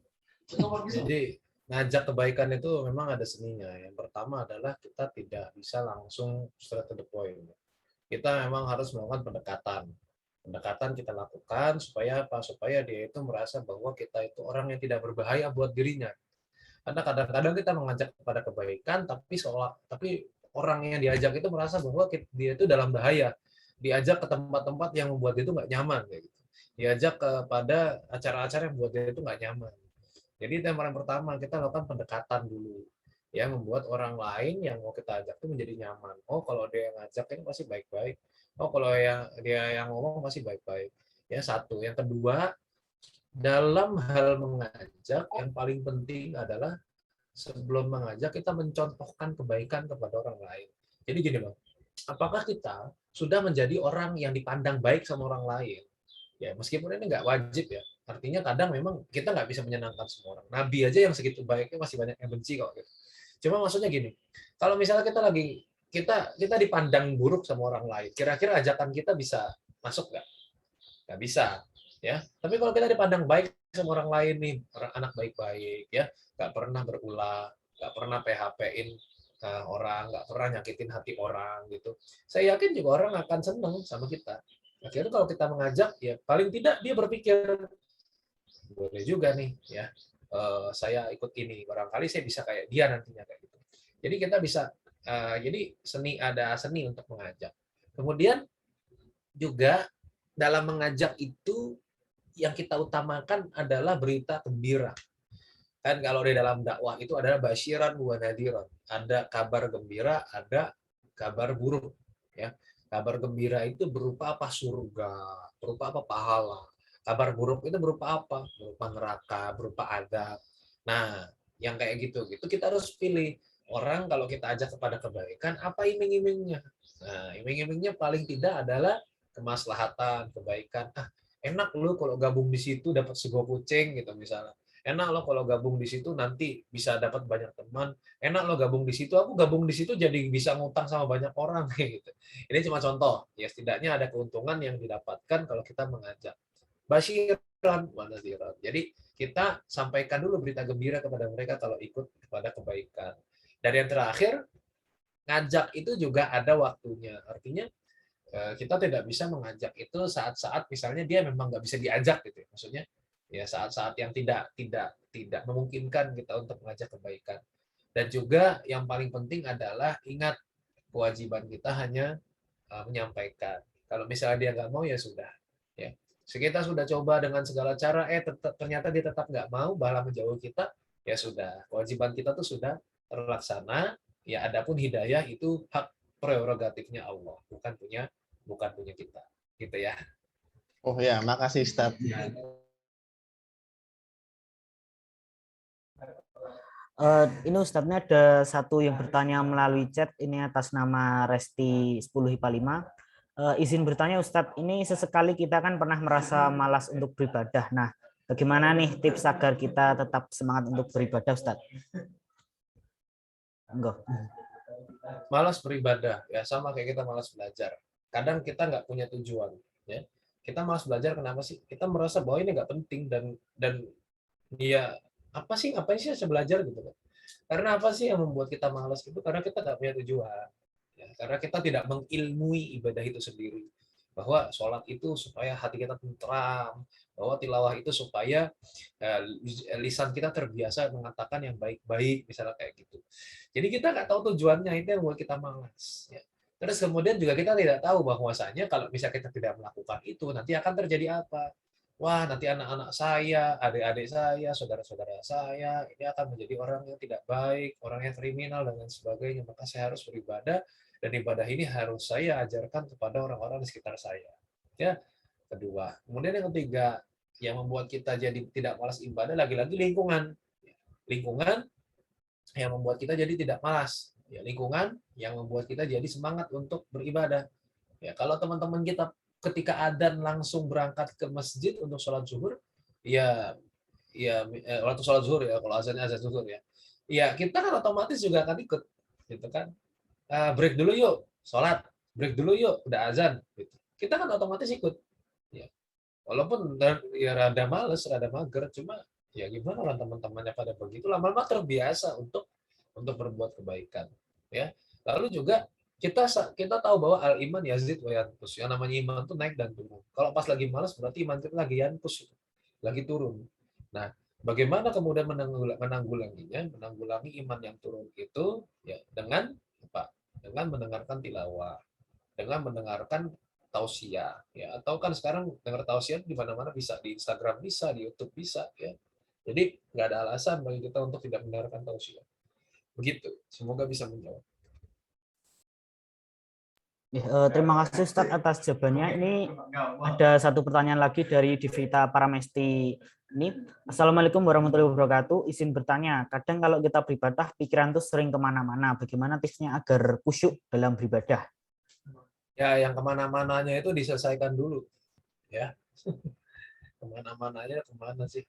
Jadi ngajak kebaikan itu memang ada seninya. Yang pertama adalah kita tidak bisa langsung straight to the point. Kita memang harus melakukan pendekatan. Pendekatan kita lakukan supaya apa? Supaya dia itu merasa bahwa kita itu orang yang tidak berbahaya buat dirinya. Karena kadang-kadang kita mengajak kepada kebaikan, tapi orang yang diajak itu merasa bahwa dia itu dalam bahaya. Diajak ke tempat-tempat yang membuat dia itu nggak nyaman, kayak gitu. Diajak kepada acara-acara yang membuat dia itu nggak nyaman. Jadi itu yang paling pertama, kita lakukan pendekatan dulu. Ya, membuat orang lain yang mau kita ajak itu menjadi nyaman. Oh, kalau dia yang ngajak ini pasti baik-baik. Oh, kalau dia yang ngomong pasti baik-baik. Ya, satu. Yang kedua, dalam hal mengajak, yang paling penting adalah sebelum mengajak, kita mencontohkan kebaikan kepada orang lain. Jadi gini, Bang. Apakah kita sudah menjadi orang yang dipandang baik sama orang lain? Ya, meskipun ini nggak wajib ya. Artinya kadang memang kita nggak bisa menyenangkan semua orang. Nabi aja yang segitu baiknya masih banyak yang benci kok. Gitu. Cuma maksudnya gini, kalau misalnya kita dipandang buruk sama orang lain, kira-kira ajakan kita bisa masuk nggak? Nggak bisa, ya. Tapi kalau kita dipandang baik sama orang lain nih, orang anak baik-baik, ya, nggak pernah berulah, nggak pernah PHP-in orang, nggak pernah nyakitin hati orang gitu. Saya yakin juga orang akan seneng sama kita. Akhirnya kalau kita mengajak, ya paling tidak dia berpikir boleh juga nih, ya. Saya ikut ini, barangkali saya bisa kayak dia nantinya kayak gitu. Jadi kita bisa, jadi ada seni untuk mengajak. Kemudian juga dalam mengajak itu yang kita utamakan adalah berita gembira. Kan kalau di dalam dakwah itu adalah basyiran wa nadhiran. Ada kabar gembira, ada kabar buruk. Ya, kabar gembira itu berupa apa? Surga, berupa apa? Pahala. Kabar buruk itu berupa apa? Berupa neraka, berupa adab. Nah, yang kayak gitu, kita harus pilih orang kalau kita ajak kepada kebaikan, apa iming-imingnya. Nah, iming-imingnya paling tidak adalah kemaslahatan, kebaikan. Ah, enak lu kalau gabung di situ dapat sego kucing gitu misalnya. Enak lo kalau gabung di situ nanti bisa dapat banyak teman. Enak lo gabung di situ, aku gabung di situ jadi bisa ngutang sama banyak orang kayak gitu. Ini cuma contoh, ya setidaknya ada keuntungan yang didapatkan kalau kita mengajak. Basyiran wa nadhiran. Jadi kita sampaikan dulu berita gembira kepada mereka kalau ikut kepada kebaikan. Dan yang terakhir, ngajak itu juga ada waktunya. Artinya kita tidak bisa mengajak itu saat-saat misalnya dia memang nggak bisa diajak gitu ya. Maksudnya ya saat-saat yang tidak memungkinkan kita untuk mengajak kebaikan. Dan juga yang paling penting adalah ingat kewajiban kita hanya menyampaikan. Kalau misalnya dia nggak mau ya sudah. Ya. Kita sudah coba dengan segala cara, ternyata dia tetap nggak mau, malah menjauh kita, ya sudah. Kewajiban kita tuh sudah terlaksana. Ya adapun hidayah itu hak prerogatifnya Allah, bukan punya kita. Gitu ya. Oh ya, makasih Ustadz. Ini Ustadznya ada satu yang bertanya melalui chat, ini atas nama Resti 10 IPA 5. Izin bertanya Ustadz, ini sesekali kita kan pernah merasa malas untuk beribadah. Nah, bagaimana nih tips agar kita tetap semangat untuk beribadah Ustadz? Enggak. Malas beribadah, ya sama kayak kita malas belajar. Kadang kita nggak punya tujuan. Ya. Kita malas belajar kenapa sih? Kita merasa bahwa ini nggak penting dan dia apa sih ngapain sih saya belajar gitu kan? Karena apa sih yang membuat kita malas itu? Karena kita nggak punya tujuan. Ya, karena kita tidak mengilmui ibadah itu sendiri. Bahwa sholat itu supaya hati kita tentram, bahwa tilawah itu supaya lisan kita terbiasa mengatakan yang baik-baik, misalnya kayak gitu. Jadi kita nggak tahu tujuannya, itu yang membuat kita malas. Ya. Terus kemudian juga kita tidak tahu bahwasanya kalau misalnya kita tidak melakukan itu, nanti akan terjadi apa? Wah, nanti anak-anak saya, adik-adik saya, saudara-saudara saya, ini akan menjadi orang yang tidak baik, orang yang kriminal, dan lain sebagainya. Maka saya harus beribadah, dan ibadah ini harus saya ajarkan kepada orang-orang di sekitar saya. Ya, kedua. Kemudian yang ketiga, yang membuat kita jadi tidak malas ibadah, lagi-lagi lingkungan. Lingkungan yang membuat kita jadi tidak malas. Ya, lingkungan yang membuat kita jadi semangat untuk beribadah. Ya, kalau teman-teman kita ketika adzan langsung berangkat ke masjid untuk sholat zuhur, ya waktu sholat zuhur ya, kalau azannya azan zuhur ya, ya kita kan otomatis juga akan ikut, gitu kan. Break dulu yuk, sholat, break dulu yuk, udah azan, gitu. Kita kan otomatis ikut. Ya. Walaupun ya rada males, rada mager, cuma ya gimana orang teman-temannya pada begitu, lama-lama terbiasa untuk berbuat kebaikan. Ya. Lalu juga kita tahu bahwa al iman yazid wa yanqus. Yang namanya iman itu naik dan turun. Kalau pas lagi malas berarti iman kita lagi yanqus, lagi turun. Nah, bagaimana kemudian menanggulanginya? Menanggulangi iman yang turun itu ya dengan apa? Dengan mendengarkan tilawah, dengan mendengarkan tausiah, ya. Atau kan sekarang dengar tausiah di mana-mana bisa, di Instagram bisa, di YouTube bisa, ya. Jadi nggak ada alasan bagi kita untuk tidak mendengarkan tausiah. Begitu. Semoga bisa menjawab. Terima kasih Ustadz atas jawabannya. Ini ada satu pertanyaan lagi dari Divita Paramesti. Ini, Assalamualaikum warahmatullahi wabarakatuh. Izin bertanya, kadang kalau kita beribadah, pikiran tuh sering kemana-mana. Bagaimana tipsnya agar khusyuk dalam beribadah? Ya, yang kemana-mananya itu diselesaikan dulu. Ya, kemana-mananya kemana sih?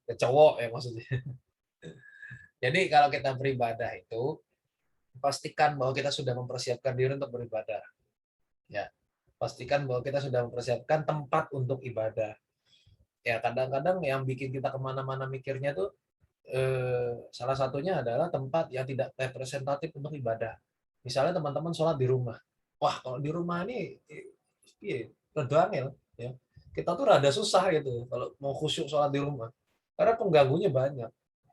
Ke cowok ya maksudnya. Jadi kalau kita beribadah itu, pastikan bahwa kita sudah mempersiapkan diri untuk beribadah. Ya, pastikan bahwa kita sudah mempersiapkan tempat untuk ibadah. Ya, kadang-kadang yang bikin kita kemana-mana mikirnya tuh salah satunya adalah tempat yang tidak representatif untuk ibadah. Misalnya teman-teman sholat di rumah. Wah, kalau di rumah ini rada angel, ya. Kita tuh rada susah gitu kalau mau khusyuk sholat di rumah. Karena pengganggunya banyak.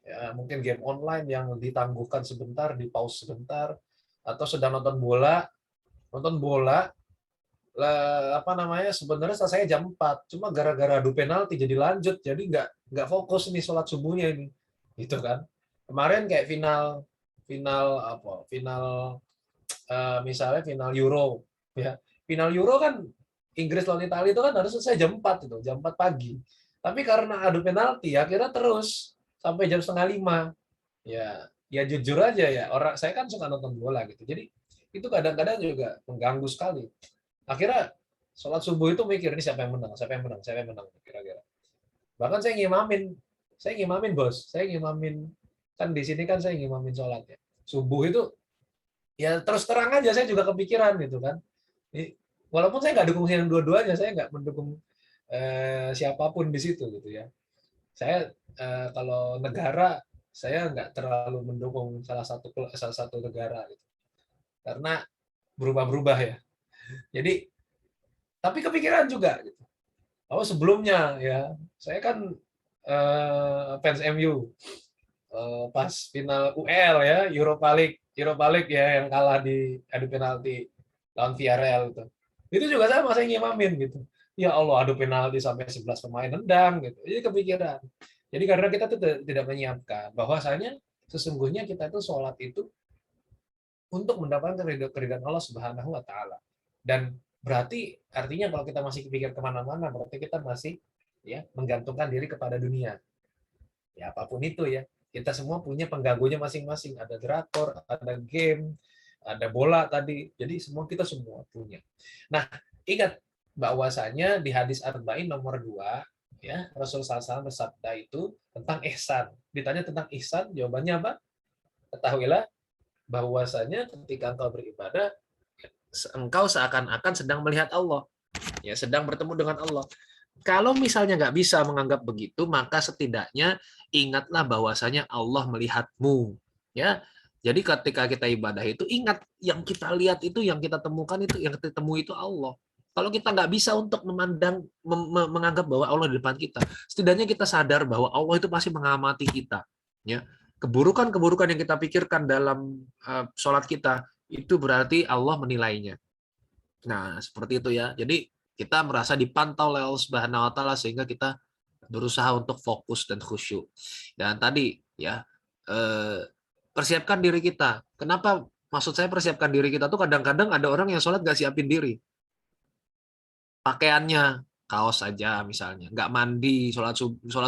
Ya, mungkin game online yang ditangguhkan sebentar, di pause sebentar, atau sedang nonton bola apa namanya, sebenarnya selesai jam 4, cuma gara-gara adu penalti jadi lanjut, jadi nggak fokus nih sholat subuhnya ini, gitu kan. Kemarin kayak final misalnya final Euro ya. Final Euro kan Inggris lawan Italia itu kan harus selesai jam 4 itu, jam 4 pagi. Tapi karena adu penalti akhirnya terus sampai jam setengah 5. Ya jujur aja ya, orang saya kan suka nonton bola gitu. Jadi itu kadang-kadang juga mengganggu sekali. Akhirnya sholat subuh itu mikir ini siapa yang menang, kira-kira. Bahkan saya ngimamin bos, saya ngimamin kan di sini kan saya ngimamin sholat ya. Subuh itu ya terus terang aja saya juga kepikiran gitu kan. Walaupun saya nggak dukung yang dua-duanya, saya nggak mendukung siapapun di situ gitu ya. Saya kalau negara saya nggak terlalu mendukung salah satu negara gitu. Karena berubah-berubah ya. Jadi tapi kepikiran juga gitu. Oh sebelumnya ya, saya kan fans MU pas final UEL ya, Europa League ya yang kalah di adu penalti lawan Villarreal itu. Itu juga sama saya ngimamin gitu. Ya Allah adu penalti sampai 11 pemain nendang gitu. Jadi kepikiran. Jadi karena kita tuh tidak menyiapkan bahwasanya sesungguhnya kita itu sholat itu untuk mendapatkan keridhaan Allah Subhanahu wa taala. Dan berarti artinya kalau kita masih pikir kemana-mana berarti kita masih ya menggantungkan diri kepada dunia. Ya apapun itu ya. Kita semua punya pengganggunya masing-masing. Ada drakor, ada game, ada bola tadi. Jadi kita semua punya. Nah, ingat bahwasanya di hadis Arba'in nomor 2 ya, Rasulullah SAW bersabda itu tentang ihsan. Ditanya tentang ihsan, jawabannya apa? Ketahuilah bahwasanya ketika engkau beribadah, engkau seakan-akan sedang melihat Allah. Ya, sedang bertemu dengan Allah. Kalau misalnya nggak bisa menganggap begitu, maka setidaknya ingatlah bahwasanya Allah melihatmu. Ya, jadi ketika kita ibadah itu ingat yang kita lihat itu, yang kita temukan itu, yang kita temui itu Allah. Kalau kita nggak bisa untuk menganggap bahwa Allah di depan kita, setidaknya kita sadar bahwa Allah itu pasti mengamati kita. Ya, keburukan-keburukan yang kita pikirkan dalam sholat kita itu berarti Allah menilainya. Nah, seperti itu ya. Jadi kita merasa dipantau oleh Allah Subhanahu wa taala sehingga kita berusaha untuk fokus dan khusyuk. Dan tadi ya persiapkan diri kita. Kenapa maksud saya persiapkan diri kita tuh kadang-kadang ada orang yang sholat nggak siapin diri. Pakaiannya kaos saja misalnya, nggak mandi, sholat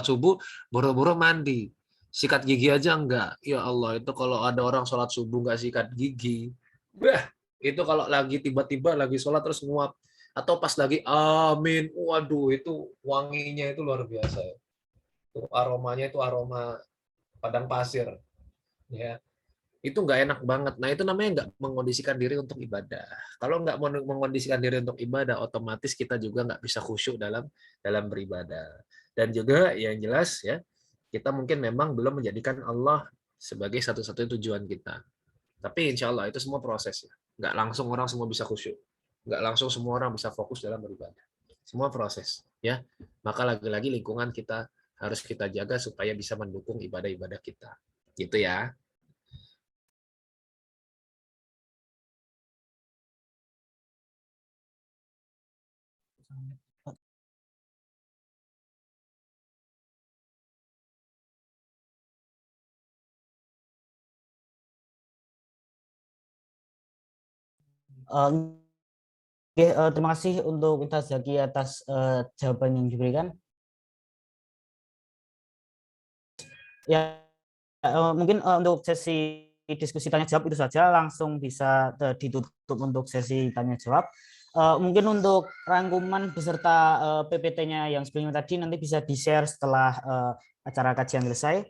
subuh boro-boro mandi. Sikat gigi aja enggak. Ya Allah, itu kalau ada orang sholat subuh nggak sikat gigi. Itu kalau lagi tiba-tiba lagi sholat terus nguap. Atau pas lagi amin, waduh itu wanginya itu luar biasa ya. Itu aromanya itu aroma padang pasir ya, itu nggak enak banget. Nah itu namanya nggak mengondisikan diri untuk ibadah. Kalau nggak mengondisikan diri untuk ibadah, otomatis kita juga nggak bisa khusyuk dalam beribadah. Dan juga yang jelas ya, kita mungkin memang belum menjadikan Allah sebagai satu-satunya tujuan kita. Tapi insya Allah itu semua proses ya. Nggak langsung orang semua bisa khusyuk. Nggak langsung semua orang bisa fokus dalam beribadah. Semua proses ya. Maka lagi-lagi lingkungan kita harus kita jaga supaya bisa mendukung ibadah-ibadah kita. Gitu ya. Terima kasih untuk Ustaz Zaki atas jawaban yang diberikan. Ya, mungkin untuk sesi diskusi tanya jawab itu saja, langsung bisa ditutup untuk sesi tanya jawab. Mungkin untuk rangkuman beserta PPT-nya yang sebelumnya tadi nanti bisa di-share setelah acara kajian selesai.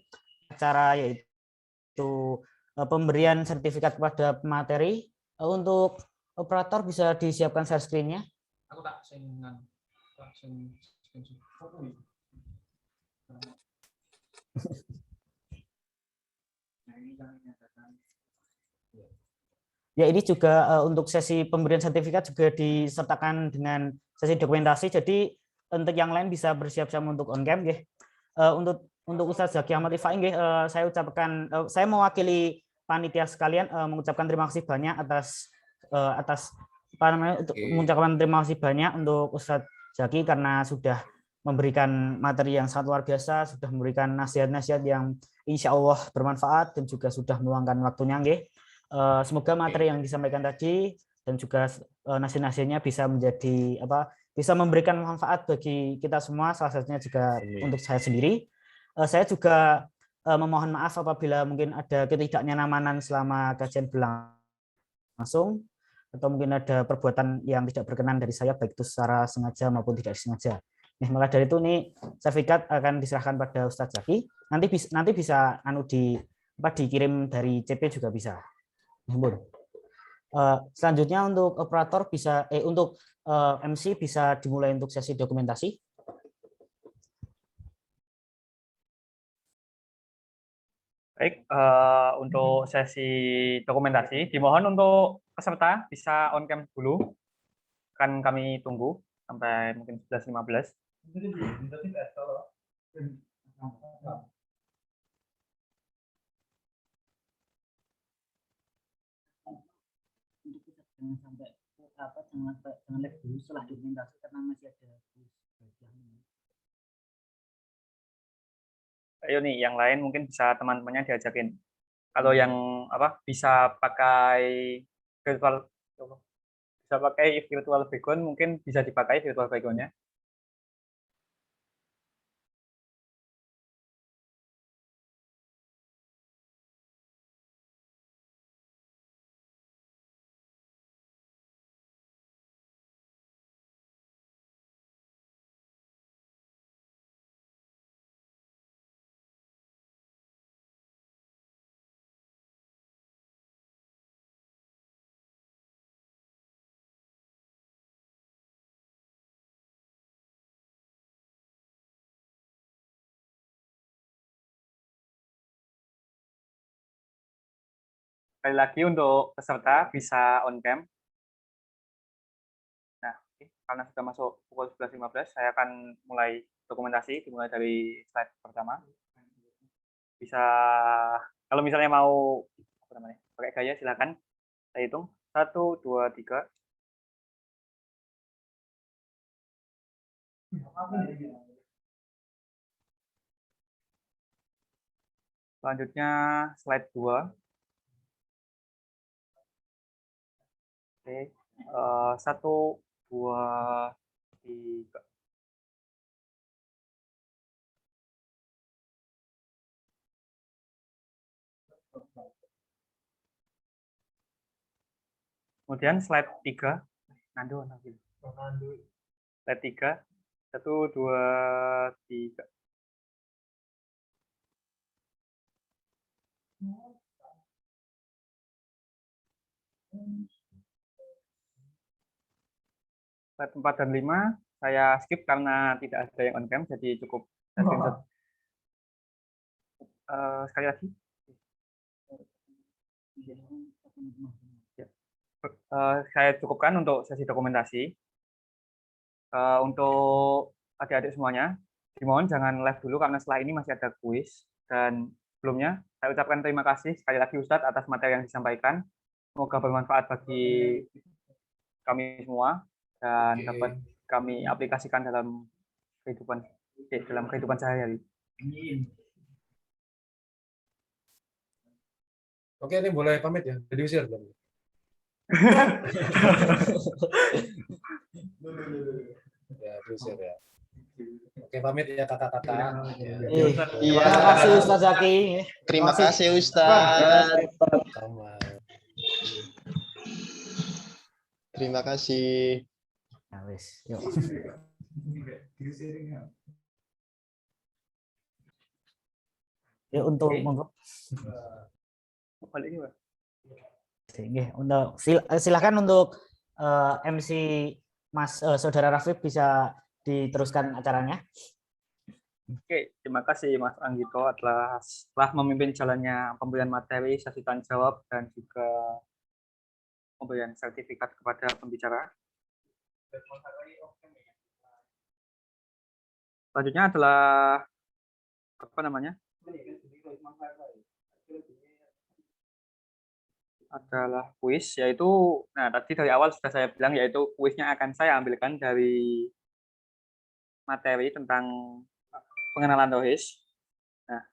Acara yaitu pemberian sertifikat kepada pemateri. Untuk operator bisa disiapkan share screen-nya. Aku tak Ya, ini juga untuk sesi pemberian sertifikat juga disertakan dengan sesi dokumentasi. Jadi untuk yang lain bisa bersiap-siap untuk on cam, Untuk Ustaz Zaki Ahmad Ifai, saya ucapkan, saya mewakili panitia sekalian mengucapkan terima kasih banyak atas mengucapkan terima kasih banyak untuk Ustaz Zaki karena sudah memberikan materi yang sangat luar biasa, sudah memberikan nasihat-nasihat yang insya Allah bermanfaat dan juga sudah meluangkan waktunya nggih. Semoga materi yang disampaikan tadi dan juga nasihat-nasihatnya bisa menjadi bisa memberikan manfaat bagi kita semua, salah satunya juga untuk saya sendiri. Saya juga memohon maaf apabila mungkin ada ketidaknyamanan selama kajian berlangsung atau mungkin ada perbuatan yang tidak berkenan dari saya baik itu secara sengaja maupun tidak disengaja. Nah, maka dari itu nih sertifikat akan diserahkan pada Ustadz Zaki. Nanti bisa dikirim dari CP juga bisa. Selanjutnya untuk operator bisa untuk MC bisa dimulai untuk sesi dokumentasi. Baik, untuk sesi dokumentasi dimohon untuk peserta bisa on cam dulu. Kan kami tunggu sampai mungkin 11.15. Jangan live dulu setelah dokumentasi karena masih ada. Ayo nih, yang lain mungkin bisa teman-temannya diajakin. Kalau yang bisa pakai virtual background, mungkin bisa dipakai virtual background-nya. Sekali lagi untuk peserta bisa on cam. Nah, karena sudah masuk pukul 11.15, saya akan mulai dokumentasi, dimulai dari slide pertama. Bisa, kalau misalnya mau pakai gaya, silakan. Saya hitung 1, 2, 3. Selanjutnya slide 2. Oke, 1, 2, 3. Kemudian slide 3. Slide 3. 1, 2, 3. Slide 4 dan 5 saya skip karena tidak ada yang on cam, jadi cukup screenshot. Sekali lagi. Saya cukupkan untuk sesi dokumentasi. Untuk adik-adik semuanya, dimohon jangan live dulu karena setelah ini masih ada kuis. Dan sebelumnya, saya ucapkan terima kasih sekali lagi Ustadz atas materi yang disampaikan. Semoga bermanfaat bagi kami semua dan dapat kami aplikasikan dalam kehidupan sehari-hari. Oke, ini boleh pamit ya? Jadi usir belum? Ya, diusir ya. Oke, pamit ya kakak-kakak. Iya. Terima kasih Ustadz Zaki. Terima kasih Ustadz. Sama. Terima kasih. Nah, wis, yuk. Ya untuk monggo. Untuk silakan untuk MC Mas Saudara Rafif bisa diteruskan acaranya. Oke, terima kasih Mas Anggito telah memimpin jalannya pemberian materi, sesi tanya jawab dan juga pemberian sertifikat kepada pembicara. Selanjutnya adalah adalah kuis, yaitu tadi dari awal sudah saya bilang yaitu kuisnya akan saya ambilkan dari materi tentang pengenalan Rohis. Nah,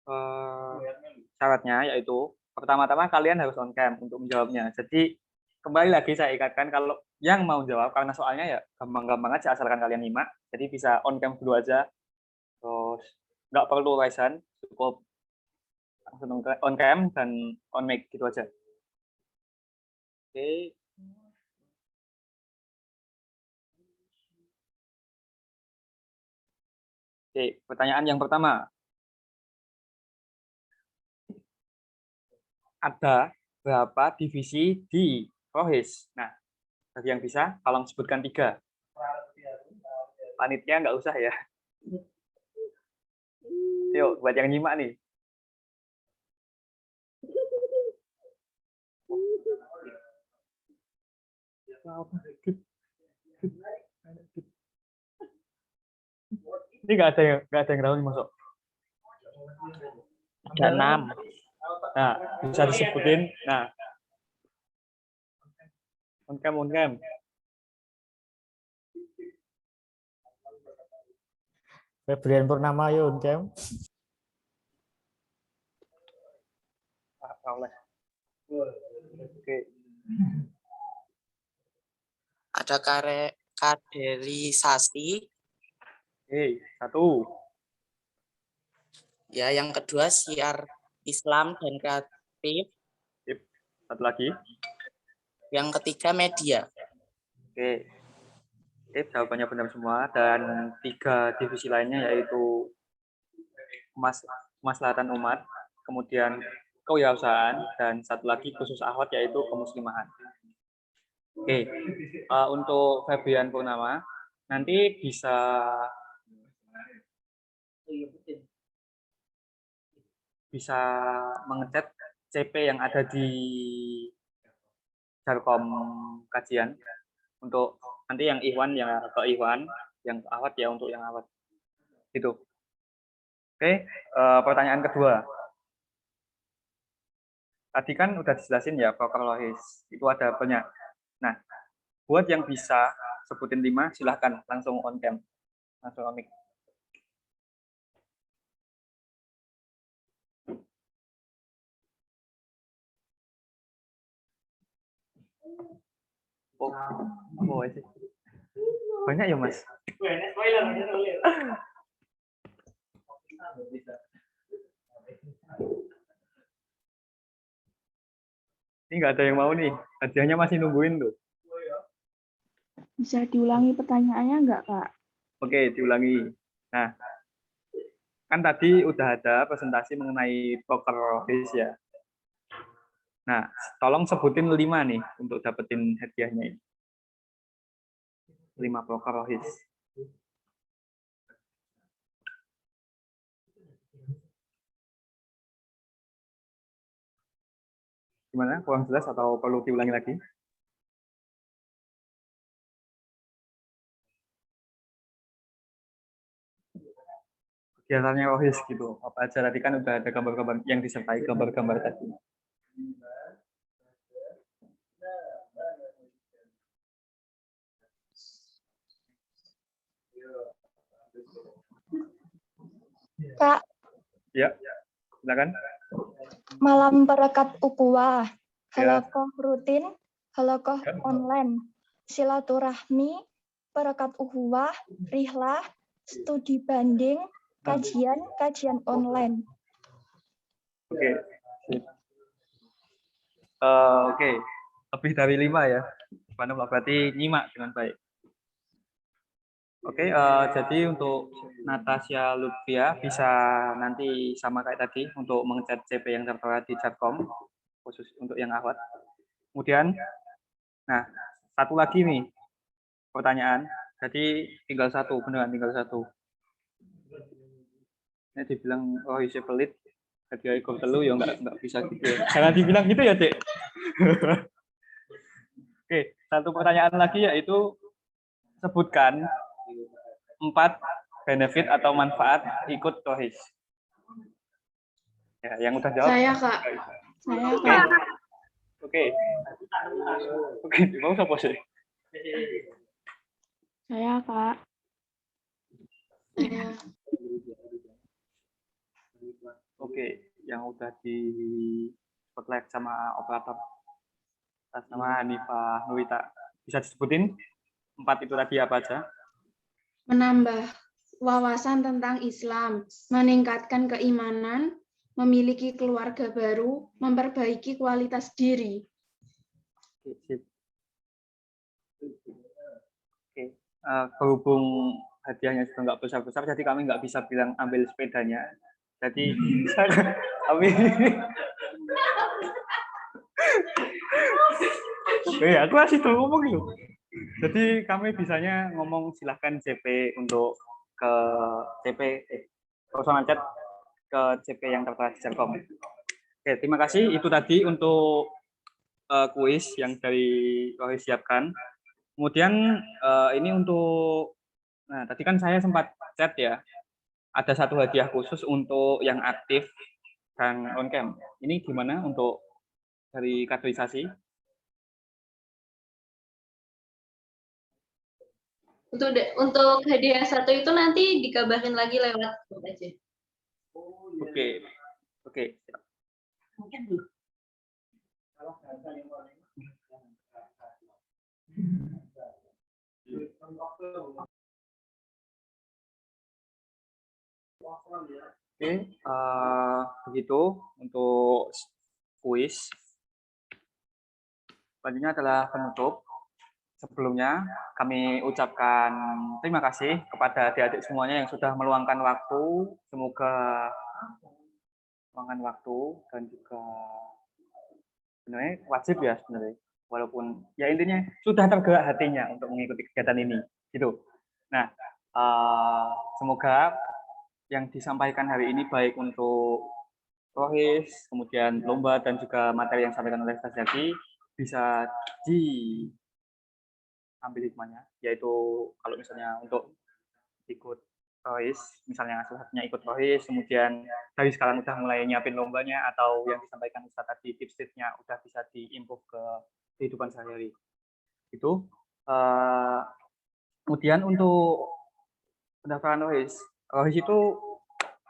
syaratnya yaitu pertama-tama kalian harus on cam untuk menjawabnya. Jadi kembali lagi saya ikatkan kalau yang mau jawab karena soalnya ya gampang-gampang aja asalkan kalian nyimak. Jadi bisa on cam dulu aja. Terus nggak perlu raise hand, cukup langsung on cam dan on mic gitu aja. Oke. Oke, pertanyaan yang pertama. Ada berapa divisi di Rohis? Nah, bagi yang bisa, tolong sebutkan 3. Panitia nggak usah ya. Yuk, buat yang nyimak nih. Ini nggak ada yang tahu nih masuk. Ada 6. Nah, bisa disebutin. Nah, on cam. Febrian Purnama yuk, Kem. Oke. Ada kaderisasi. Oke, 1. Ya, yang kedua siar Islam dan kreatif. Sip. 1 lagi. Yang ketiga media. Oke. Jawabannya benar semua dan 3 divisi lainnya yaitu kemaslahatan umat, kemudian kewirausahaan dan 1 lagi khusus ahwat yaitu kemuslimahan. Oke. Untuk Febrian Purnama nanti bisa mengecek CP yang ada di Jarkom kajian untuk nanti yang Ikhwan yang ke Ikhwan, yang ke Ahwat ya untuk yang Ahwat. Gitu. Oke, pertanyaan kedua. Tadi kan udah dijelasin ya proker lohis. Itu ada banyak. Nah, buat yang bisa sebutin 5 silahkan langsung on cam. Langsung on mic. Oh, sih. Banyak ya, Mas? Ini nggak ada yang mau nih. Hadiahnya masih nungguin tuh. Bisa diulangi pertanyaannya nggak, Kak? Oke, diulangi. Nah, kan tadi udah ada presentasi mengenai poker rohis ya. Nah, tolong sebutin 5 nih untuk dapetin hadiahnya ini. 5 poker rohis. Gimana? Kurang jelas atau perlu diulangi lagi? Kegiatannya rohis gitu. Apa aja tadi kan udah ada gambar-gambar yang disertai gambar-gambar tadi. Kak, Ya, silakan. malam perekat ukhuwah, Ya. halakoh rutin, halakoh online, silaturahmi, perekat ukhuwah, rihlah, studi banding, kajian online. Oke. Oke. Lebih dari 5 ya. Berarti nyimak dengan baik. Oke, jadi untuk Natasha Lutfia bisa nanti sama kayak tadi untuk mengecek CP yang tertera di Jarkom khusus untuk yang Ahwat. Kemudian, nah 1 lagi nih pertanyaan. Jadi tinggal 1, beneran tinggal 1. Ini dibilang oh isi pelit, hadiah ikut telu ya nggak bisa gitu ya. Jangan dibilang gitu ya, Dek. Oke, 1 pertanyaan lagi yaitu sebutkan 4 benefit atau manfaat ikut rohis. Ya, yang udah jawab. Saya, Kak. Saya, Kak. Oke. Mau siapa sih? Saya, Kak. Oke. Oke, yang udah di spotlight sama operator atas nama Hanifah Nuwita. Bisa disebutin 4 itu tadi apa aja? Menambah wawasan tentang Islam, meningkatkan keimanan, memiliki keluarga baru, memperbaiki kualitas diri. Oke, sip. Oke, berhubung hadiahnya juga nggak besar-besar, jadi kami nggak bisa bilang ambil sepedanya. Jadi kami aku masih tuh ngomong gitu. Jadi kami bisanya ngomong silahkan CP untuk ke CP personal chat ke CP yang tertera di Telkom. Oke, terima kasih. Itu tadi untuk kuis yang dari Rohis siapkan. Kemudian ini untuk, nah tadi kan saya sempat chat ya, ada satu hadiah khusus untuk yang aktif dan on cam. Ini gimana untuk dari kaderisasi? Untuk hadiah satu itu nanti dikabarin lagi lewat grup aja. Oke, oke. Oke, begitu untuk kuis. Selanjutnya adalah penutup. Sebelumnya kami ucapkan terima kasih kepada adik-adik semuanya yang sudah meluangkan waktu. Semoga meluangkan waktu dan juga sebenarnya wajib ya sebenarnya. Walaupun ya intinya sudah tergerak hatinya untuk mengikuti kegiatan ini, gitu. Nah, semoga yang disampaikan hari ini baik untuk Rohis, kemudian lomba dan juga materi yang disampaikan oleh Ustaz Zaki bisa diambil hikmahnya, yaitu kalau misalnya untuk ikut Rohis, misalnya salah satunya ikut Rohis, kemudian dari sekarang udah mulai nyiapin lombanya, atau yang disampaikan Ustaz tadi tips-tipsnya udah bisa diimprove ke kehidupan sehari-hari. Itu. Kemudian untuk pendaftaran Rohis itu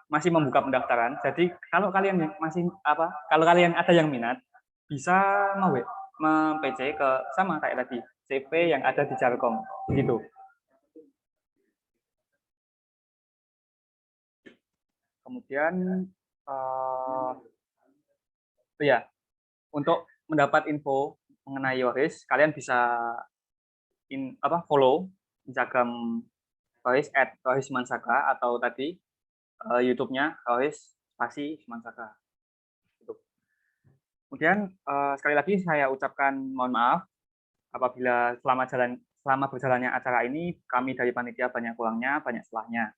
masih membuka pendaftaran. Jadi kalau kalian kalau kalian ada yang minat, bisa mem-PC ke sama kayak tadi CP yang ada di Jalkom, gitu. Kemudian ya, untuk mendapat info mengenai Rohis, kalian bisa follow Instagram Rohis @rohismansaka atau tadi YouTube-nya Rohis Mansaka. Gitu. Kemudian sekali lagi saya ucapkan mohon maaf apabila selama berjalannya acara ini kami dari panitia banyak kurangnya, banyak salahnya.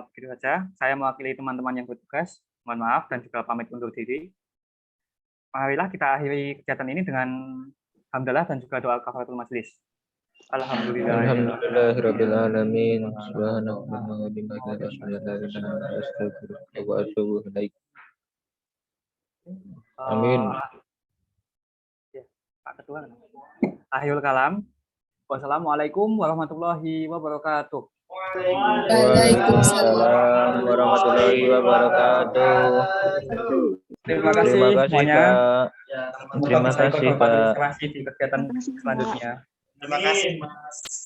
Begitu saja. Saya mewakili teman-teman yang bertugas. Mohon maaf dan juga pamit undur diri. Marilah kita akhiri kegiatan ini dengan hamdalah dan juga doa kafaratul majelis. Alhamdulillahirabbil alamin. Subhanallah wa bihamdihi wa atubu ilaik. Amin. Pak Ketua. Akhirul kalam. Wassalamualaikum warahmatullahi wabarakatuh. Waalaikumsalam warahmatullahi wabarakatuh. Terima kasih semuanya. Terima kasih, Pak. Terima kasih di kegiatan selanjutnya. Terima kasih, Mas.